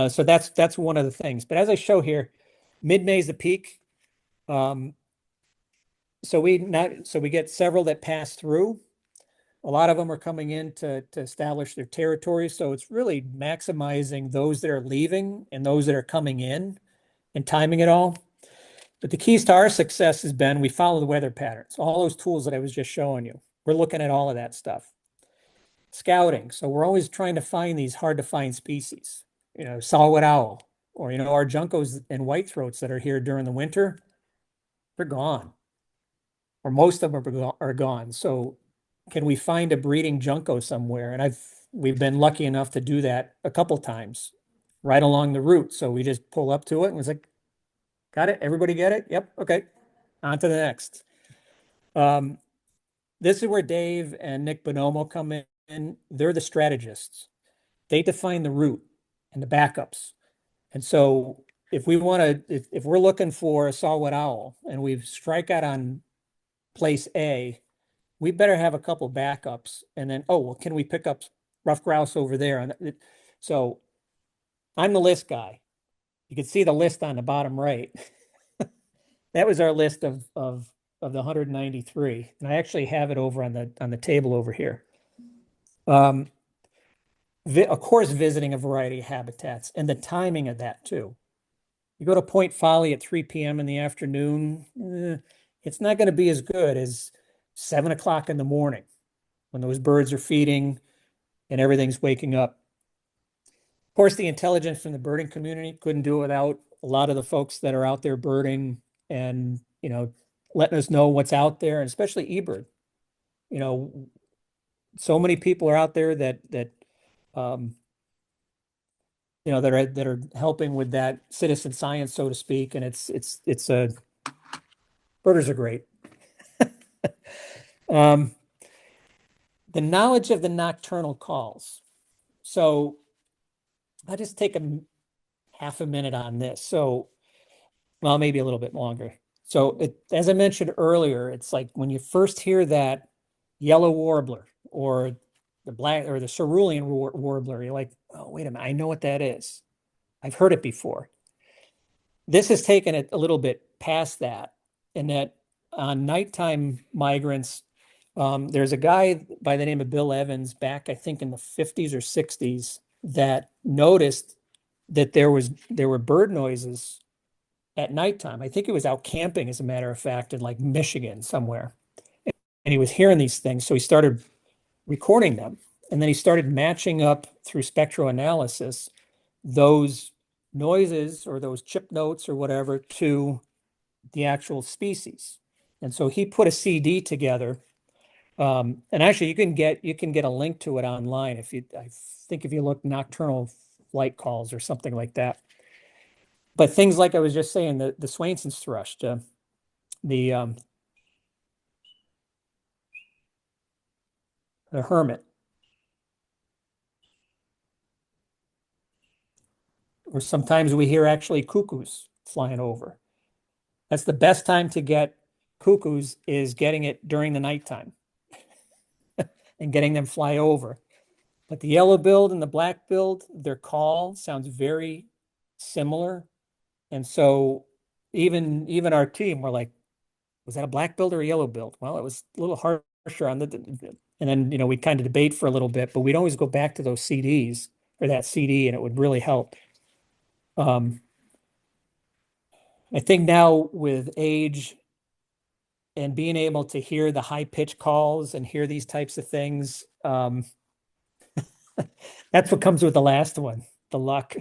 so that's one of the things. But as I show here, mid-May is the peak. So we get several that pass through. A lot of them are coming in to establish their territory. So it's really maximizing those that are leaving and those that are coming in and timing it all. But the keys to our success has been we follow the weather patterns, all those tools that I was just showing you. We're looking at all of that stuff. Scouting. So we're always trying to find these hard to find species, saw-whet owl, or, our juncos and whitethroats that are here during the winter, they're gone. Or most of them are gone. So can we find a breeding junco somewhere? And we've been lucky enough to do that a couple times right along the route. So we just pull up to it and it's like, got it? Everybody get it? Yep. Okay. On to the next. This is where Dave and Nick Bonomo come in. They're the strategists. They define the route and the backups. And so if we're looking for a saw-whet owl and we strike out on place A, we better have a couple backups. And then, oh, well, can we pick up rough grouse over there? And so I'm the list guy. You can see the list on the bottom right. That was our list of the 193. And I actually have it over on the table over here. Of course, visiting a variety of habitats and the timing of that too. You go to Point Folly at 3 p.m. in the afternoon, it's not going to be as good as 7 o'clock in the morning when those birds are feeding and everything's waking up. Of course, the intelligence from the birding community couldn't do it without a lot of the folks that are out there birding and, letting us know what's out there, and especially eBird. So many people are out there that that are helping with that citizen science, so to speak, and it's a birders are great. The knowledge of the nocturnal calls. So I'll just take half a minute on this. So, well, maybe a little bit longer. So as I mentioned earlier, it's like when you first hear that yellow warbler or the black or the cerulean warbler, you're like, oh, wait a minute, I know what that is. I've heard it before. This has taken it a little bit past that, in that on nighttime migrants, there's a guy by the name of Bill Evans back, I think in the 50s or 60s, that noticed that there were bird noises at nighttime. I think he was out camping, as a matter of fact, in like Michigan somewhere. And he was hearing these things. So he started recording them. And then he started matching up through spectroanalysis those noises or those chip notes or whatever to the actual species. And so he put a CD together. And actually you can get a link to it online I think if you look nocturnal flight calls or something like that. But things like I was just saying, the Swainson's thrush, the hermit, or sometimes we hear actually cuckoos flying over. That's the best time to get cuckoos, is getting it during the nighttime and getting them fly over. But the yellow-billed and the black-billed, their call sounds very similar. And so even our team, we're like, was that a black-billed or a yellow-billed? Well, it was a little harsher on And then, we'd kind of debate for a little bit, but we'd always go back to those CDs or that CD, and it would really help. Um, I think now with age and being able to hear the high pitch calls and hear these types of things, that's what comes with the last one, the luck.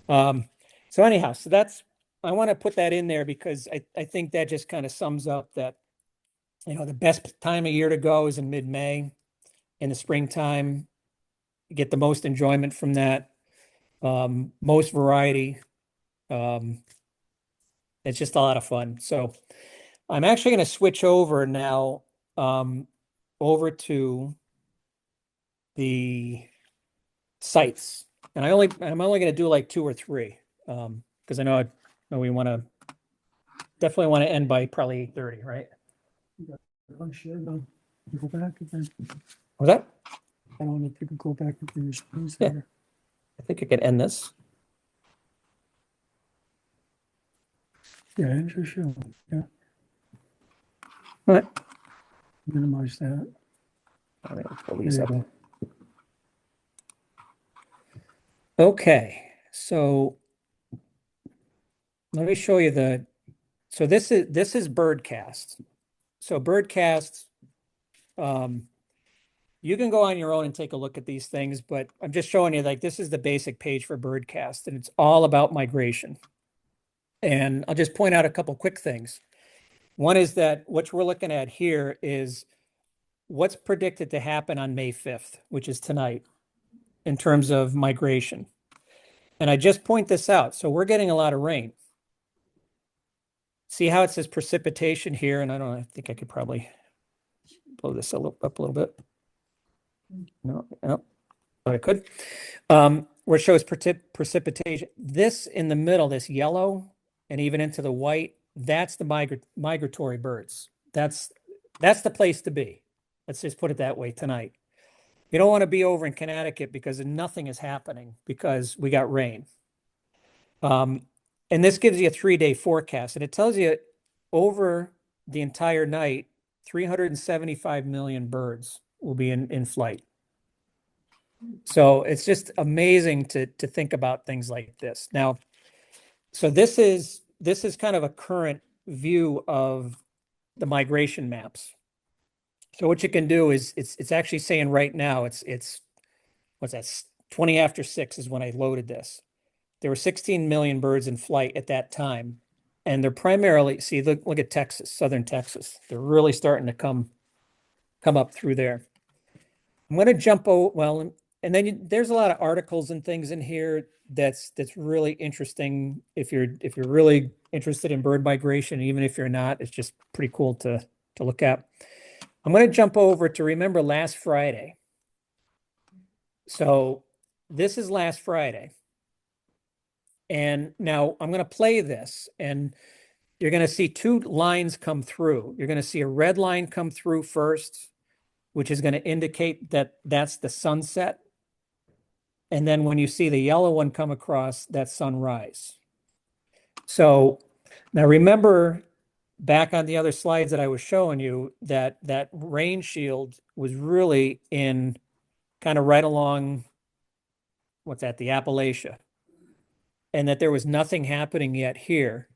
Um, so anyhow, I want to put that in there because I think that just kind of sums up that, the best time of year to go is in mid-May. In the springtime, you get the most enjoyment from that, most variety. Um, it's just a lot of fun. So I'm actually going to switch over now, over to the sites. And I'm only going to do like two or three, because I know we definitely want to end by probably 8:30, right? Oh, sure, no. You go back again. Was that? I don't know if you could go back into your screen Yeah. saver. I think I can end this. Yeah, and sure, sure. Yeah, All right. minimize that. I'm going to pull There these you up. go. Okay, so let me show you so this is Birdcast. So Birdcast, you can go on your own and take a look at these things, but I'm just showing you, like, this is the basic page for Birdcast, and it's all about migration. And I'll just point out a couple quick things. One is that what we're looking at here is what's predicted to happen on May 5th, which is tonight, in terms of migration. And I just point this out. So we're getting a lot of rain. See how it says precipitation here? And I think I could probably blow this up a little bit. No, but I could. Where it shows precipitation. This in the middle, this yellow and even into the white, that's the migratory birds. That's the place to be. Let's just put it that way tonight. You don't want to be over in Connecticut because nothing is happening because we got rain. And this gives you a 3-day forecast, and it tells you over the entire night, 375 million birds will be in flight. So it's just amazing to think about things like this. Now, so this is kind of a current view of the migration maps. So what you can do is it's actually saying right now it's what's that, 20 after 6 is when I loaded this. There were 16 million birds in flight at that time. And they're primarily, see, look at Texas, southern Texas. They're really starting to come up through there. I'm going to jump well, and then there's a lot of articles and things in here that's really interesting if you're really interested in bird migration. Even if you're not, it's just pretty cool to look at. I'm going to jump over to remember last Friday. So this is last Friday. And now I'm going to play this, and you're going to see two lines come through. You're going to see a red line come through first, which is going to indicate that that's the sunset. And then when you see the yellow one come across, that's sunrise. So now remember back on the other slides that I was showing you that rain shield was really in kind of right along, what's that, the Appalachia, and that there was nothing happening yet here.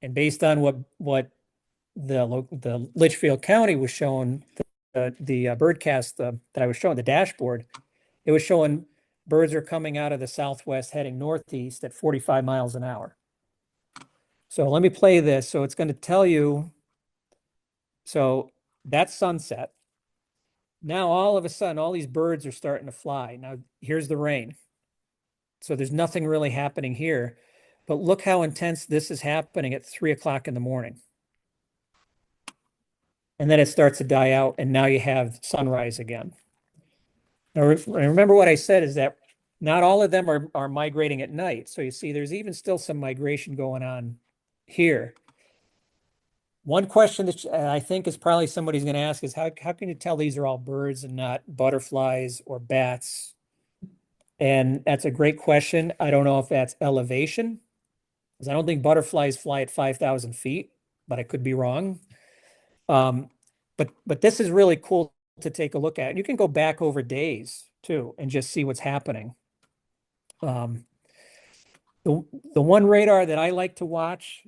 And based on what the Litchfield County was showing, the birdcast that I was showing, the dashboard, it was showing birds are coming out of the southwest heading northeast at 45 miles an hour. So let me play this. So it's going to tell you, so that's sunset. Now all of a sudden, all these birds are starting to fly. Now here's the rain. So there's nothing really happening here, but look how intense this is happening at 3 o'clock in the morning. And then it starts to die out, and now you have sunrise again. Now, remember what I said is that not all of them are migrating at night. So you see, there's even still some migration going on here. One question that I think is probably somebody's going to ask is how can you tell these are all birds and not butterflies or bats? And that's a great question. I don't know if that's elevation, because I don't think butterflies fly at 5,000 feet, but I could be wrong. but this is really cool to take a look at. And you can go back over days too and just see what's happening. Um, the the one radar that I like to watch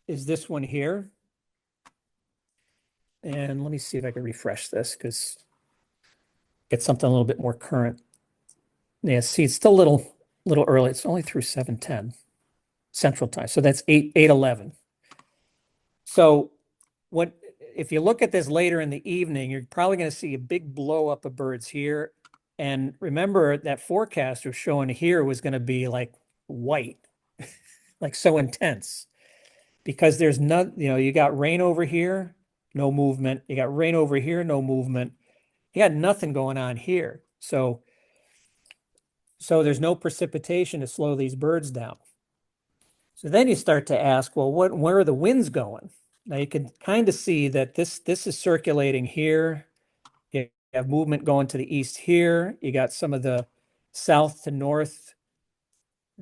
is this one here. And let me see if I can refresh this because get something a little bit more current. Yeah, see, it's still a little early. It's only through 7:10 Central Time. So that's 8:11. So what if you look at this later in the evening, you're probably going to see a big blow up of birds here. And remember that forecast was showing here was going to be like white, like so intense because there's not, you got rain over here, no movement. You got rain over here, no movement. You got nothing going on here. So there's no precipitation to slow these birds down. So then you start to ask, well, where are the winds going? Now you can kind of see that this is circulating here. You have movement going to the east here. You got some of the south to north,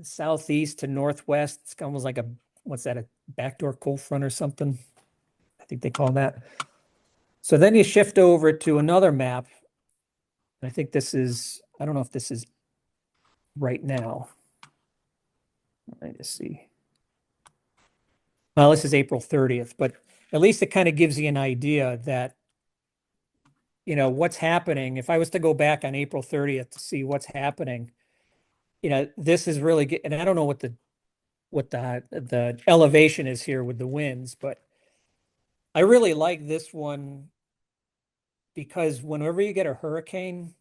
southeast to northwest. It's almost like what's that, a backdoor cold front or something? I think they call that. So then you shift over to another map. I think I don't know if this is right now. Let me just see. Well, this is April 30th, but at least it kind of gives you an idea that, what's happening. If I was to go back on April 30th to see what's happening, this is really good. And I don't know what the elevation is here with the winds, but I really like this one because whenever you get a hurricane,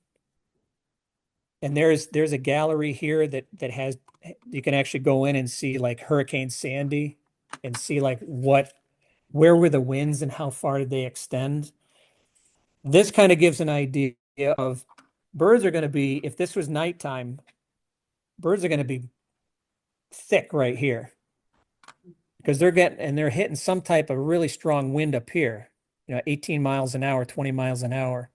and there's a gallery here that has you can actually go in and see like Hurricane Sandy and see like where were the winds and how far did they extend. This kind of gives an idea of birds are going to be, if this was nighttime, birds are going to be thick right here because they're hitting some type of really strong wind up here, 18 miles an hour, 20 miles an hour.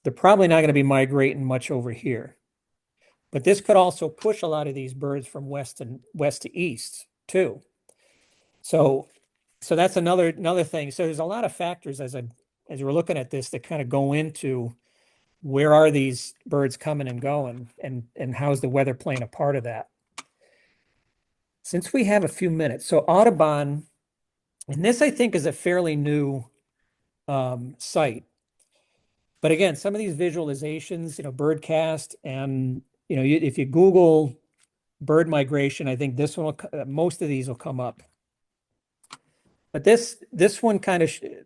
They're probably not going to be migrating much over here. But this could also push a lot of these birds from west to east too. So that's another thing. So there's a lot of factors as we're looking at this that kind of go into where are these birds coming and going, and how's the weather playing a part of that. Since we have a few minutes, so Audubon, and this I think is a fairly new site. But again, some of these visualizations, birdcast, and if you Google bird migration, I think most of these will come up. But this one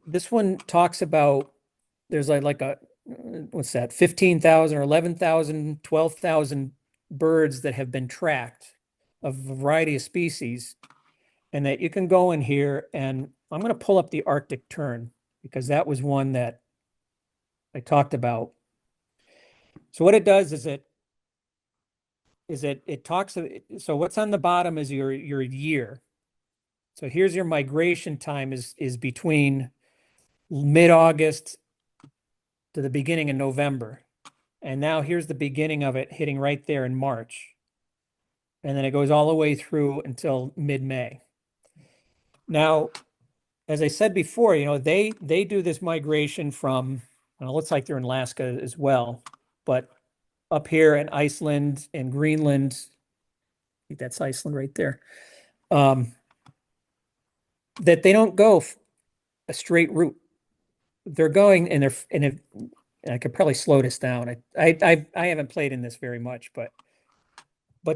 this one talks about there's like a what's that, 15,000 or 11,000, 12,000 birds that have been tracked of a variety of species, and that you can go in here, and I'm going to pull up the Arctic tern because that was one that I talked about. So what it does is it talks, so what's on the bottom is your year. So here's your migration time is between mid-August to the beginning of November. And now here's the beginning of it hitting right there in March. And then it goes all the way through until mid-May. Now, as I said before, they do this migration from, well, it looks like they're in Alaska as well, but up here in Iceland and Greenland, I think that's Iceland right there, that they don't go a straight route. They're going and I could probably slow this down. I haven't played in this very much, but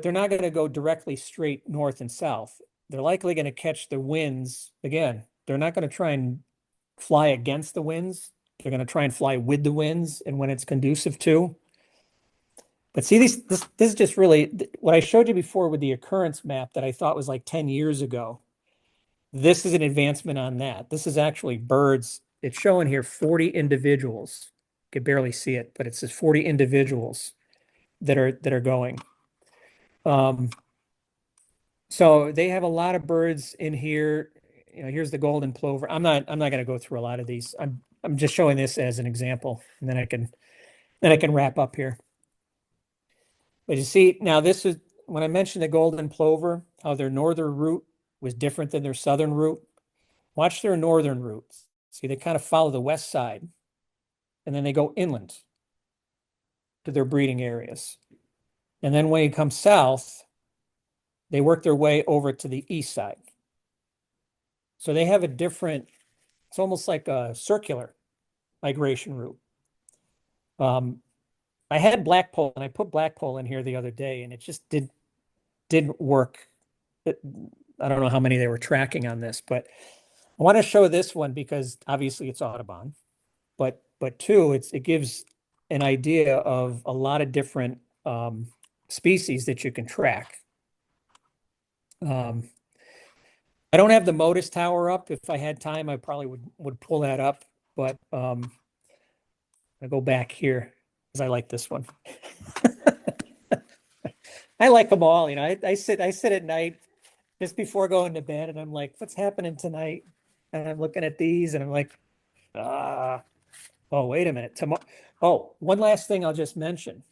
they're not going to go directly straight north and south. They're likely going to catch the winds. Again, they're not going to try and fly against the winds. They're going to try and fly with the winds and when it's conducive to. But see, this is just really what I showed you before with the occurrence map that I thought was like 10 years ago. This is an advancement on that. This is actually birds. It's showing here 40 individuals. You could barely see it, but it says 40 individuals that are going. So they have a lot of birds in here. Here's the golden plover. I'm not going to go through a lot of these. I'm just showing this as an example, and then I can wrap up here. But you see, now this is when I mentioned the golden plover, how their northern route was different than their southern route. Watch their northern routes. See, they kind of follow the west side and then they go inland to their breeding areas. And then when you come south, they work their way over to the east side. So they have a different, it's almost like a circular migration route. Um, I had Blackpoll and I put Blackpoll in here the other day and it just didn't work. I don't know how many they were tracking on this, but I want to show this one because obviously it's Audubon, but two, it gives an idea of a lot of different species that you can track. Um, I don't have the Motus Tower up. If I had time, I probably would pull that up, but I go back here because I like this one. I like them all, you know. I sit at night just before going to bed and I'm like, what's happening tonight? And I'm looking at these and I'm like, ah, oh, wait a minute. Tomorrow. Oh, one last thing I'll just mention.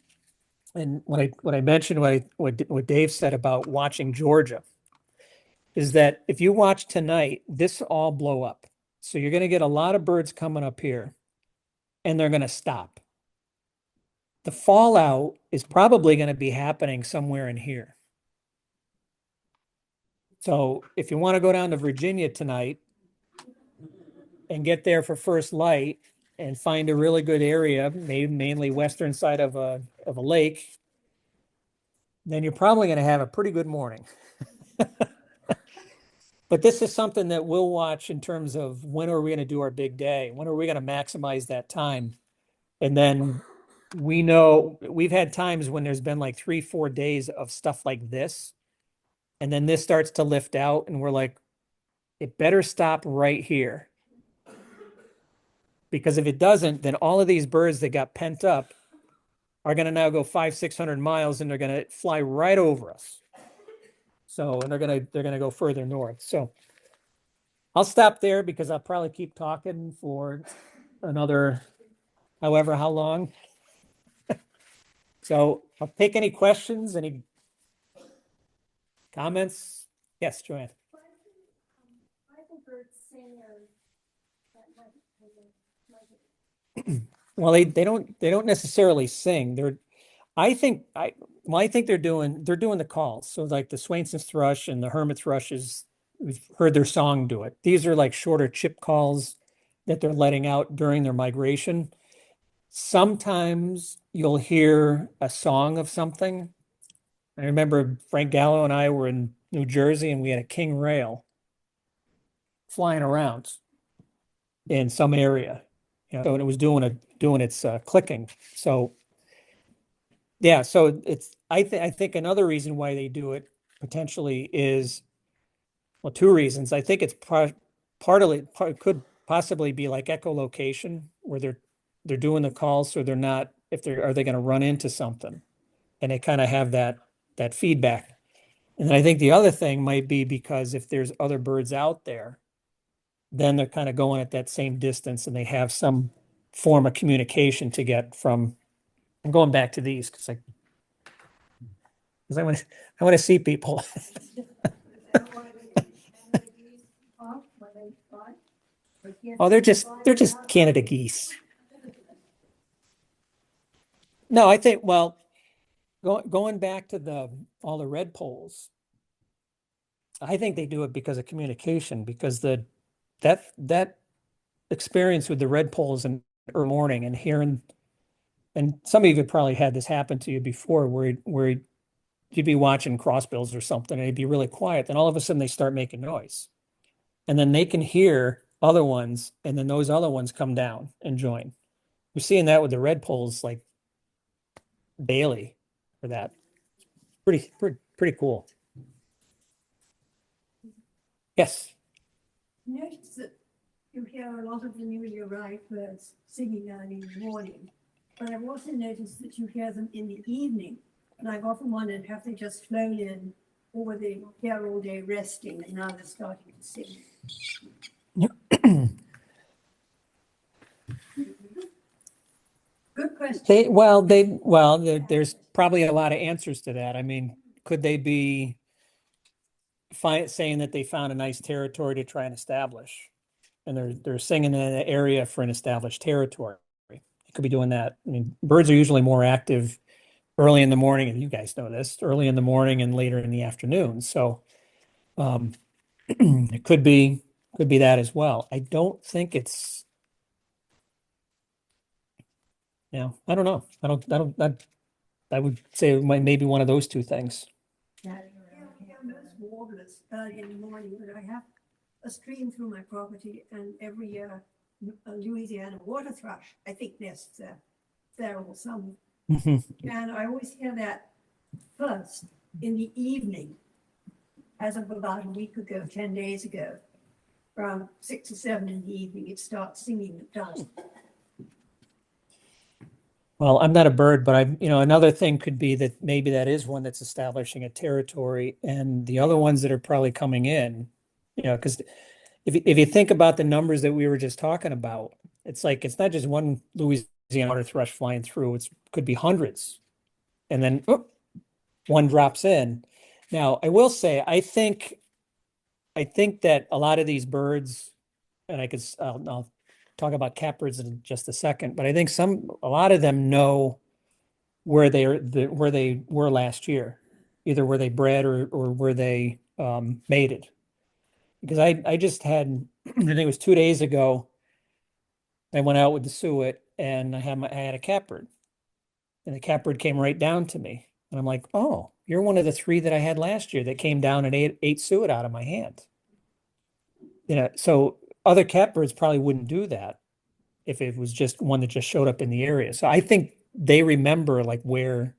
And when I mentioned what Dave said about watching Georgia, is that if you watch tonight, this all blow up. So you're going to get a lot of birds coming up here and they're going to stop. The fallout is probably going to be happening somewhere in here. So if you want to go down to Virginia tonight and get there for first light and find a really good area, maybe mainly western side of a lake, then you're probably going to have a pretty good morning. But this is something that we'll watch in terms of when are we going to do our big day? When are we going to maximize that time? And then we know we've had times when there's been like 3, 4 days of stuff like this. And then this starts to lift out, and we're like, it better stop right here. Because if it doesn't, then all of these birds that got pent up are going to now go 500, 600 miles and they're going to fly right over us. So, and they're going to go further north. So I'll stop there because I'll probably keep talking for another, however, how long. So I'll take any questions, any comments. Yes, Joanne. Well, they don't necessarily sing. I think they're doing the calls. So like the Swainson's thrush and the hermit thrushes, we've heard their song do it. These are like shorter chip calls that they're letting out during their migration. Sometimes you'll hear a song of something. I remember Frank Gallo and I were in New Jersey and we had a king rail flying around in some area. So and it was doing its clicking. So yeah, so I think another reason why they do it potentially is, well, two reasons. I think it's could possibly be like echolocation where they're doing the calls so they're not, if they're are they going to run into something, and they kind of have that feedback. And then I think the other thing might be because if there's other birds out there, then they're kind of going at that same distance and they have some form of communication to get from. I'm going back to these because I want to see people. Oh, they're just Canada geese. No, I think, well, going back to all the red poles, I think they do it because of communication, because that experience with the red poles in early morning and hearing, and some of you probably had this happen to you before where you'd be watching crossbills or something and it'd be really quiet. Then all of a sudden they start making noise. And then they can hear other ones, and then those other ones come down and join. We're seeing that with the red poles like daily for that. Pretty cool. Yes. Notice that you hear a lot of the newly arrived birds singing early in the morning, but I've also noticed that you hear them in the evening. And I've often wondered, have they just flown in, or were they here all day resting and now they're starting to sing? Good question. There's probably a lot of answers to that. I mean, could they be saying that they found a nice territory to try and establish? and they're singing in an area for an established territory. You could be doing that. I mean, birds are usually more active early in the morning, and you guys know this, early in the morning and later in the afternoon. So it could be that as well. I don't think it's, I don't know. I would say it might maybe one of those two things. Yeah, most warblers early in the morning, but I have a stream through my property, and every year a Louisiana water thrush, I think nests there or some. Mhm. And I always hear that first in the evening, as of about a week ago, 10 days ago, around 6 or 7 in the evening, it starts singing at dusk. Well, I'm not a bird, but another thing could be that maybe that is one that's establishing a territory, and the other ones that are probably coming in, because if you think about the numbers that we were just talking about, it's like it's not just one Louisiana water thrush flying through, could be hundreds. And then one drops in. Now, I will say, I think that a lot of these birds, and I'll talk about catbirds in just a second, but I think a lot of them know where they were last year, either where they bred or where they mated. Because I just had, I think it was 2 days ago, I went out with the suet and I had a catbird, and the catbird came right down to me, and I'm like, oh, you're one of the three that I had last year that came down and ate suet out of my hand. So other catbirds probably wouldn't do that if it was just one that just showed up in the area. So I think they remember like where,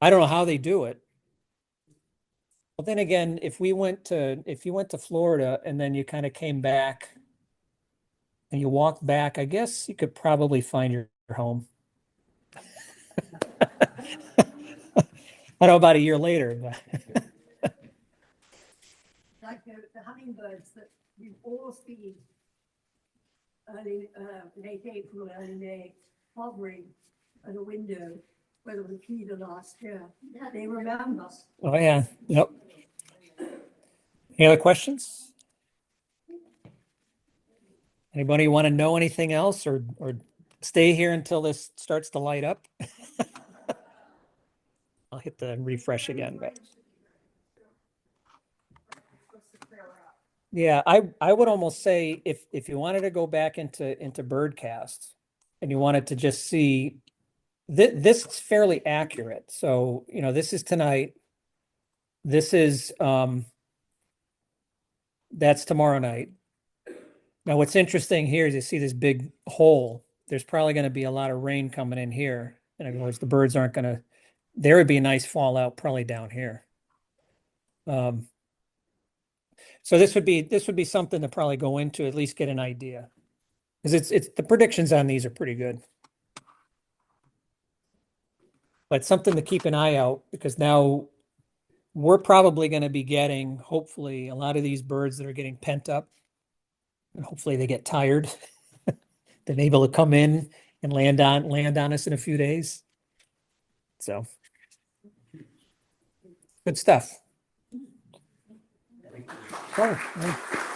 I don't know how they do it. Well, then again, if you went to Florida and then you kind of came back and you walked back, I guess you could probably find your home. I don't know about a year later, but Like the hummingbirds that you all see early, late April, early May, hovering at a window where there was a feeder last year. They remember. oh yeah, yep. Any other questions? Anybody want to know anything else or stay here until this starts to light up? I'll hit the refresh again, but yeah, I would almost say if you wanted to go back into Birdcast and you wanted to just see this is fairly accurate. So, this is tonight. This is that's tomorrow night. Now, what's interesting here is you see this big hole. There's probably going to be a lot of rain coming in here. And of course, the birds aren't going to, there would be a nice fallout probably down here. So this would be something to probably go into, at least get an idea. Because it's the predictions on these are pretty good. But something to keep an eye out, because now we're probably going to be getting, hopefully, a lot of these birds that are getting pent up. And hopefully they get tired. They're able to come in and land on us in a few days. So good stuff. Oh,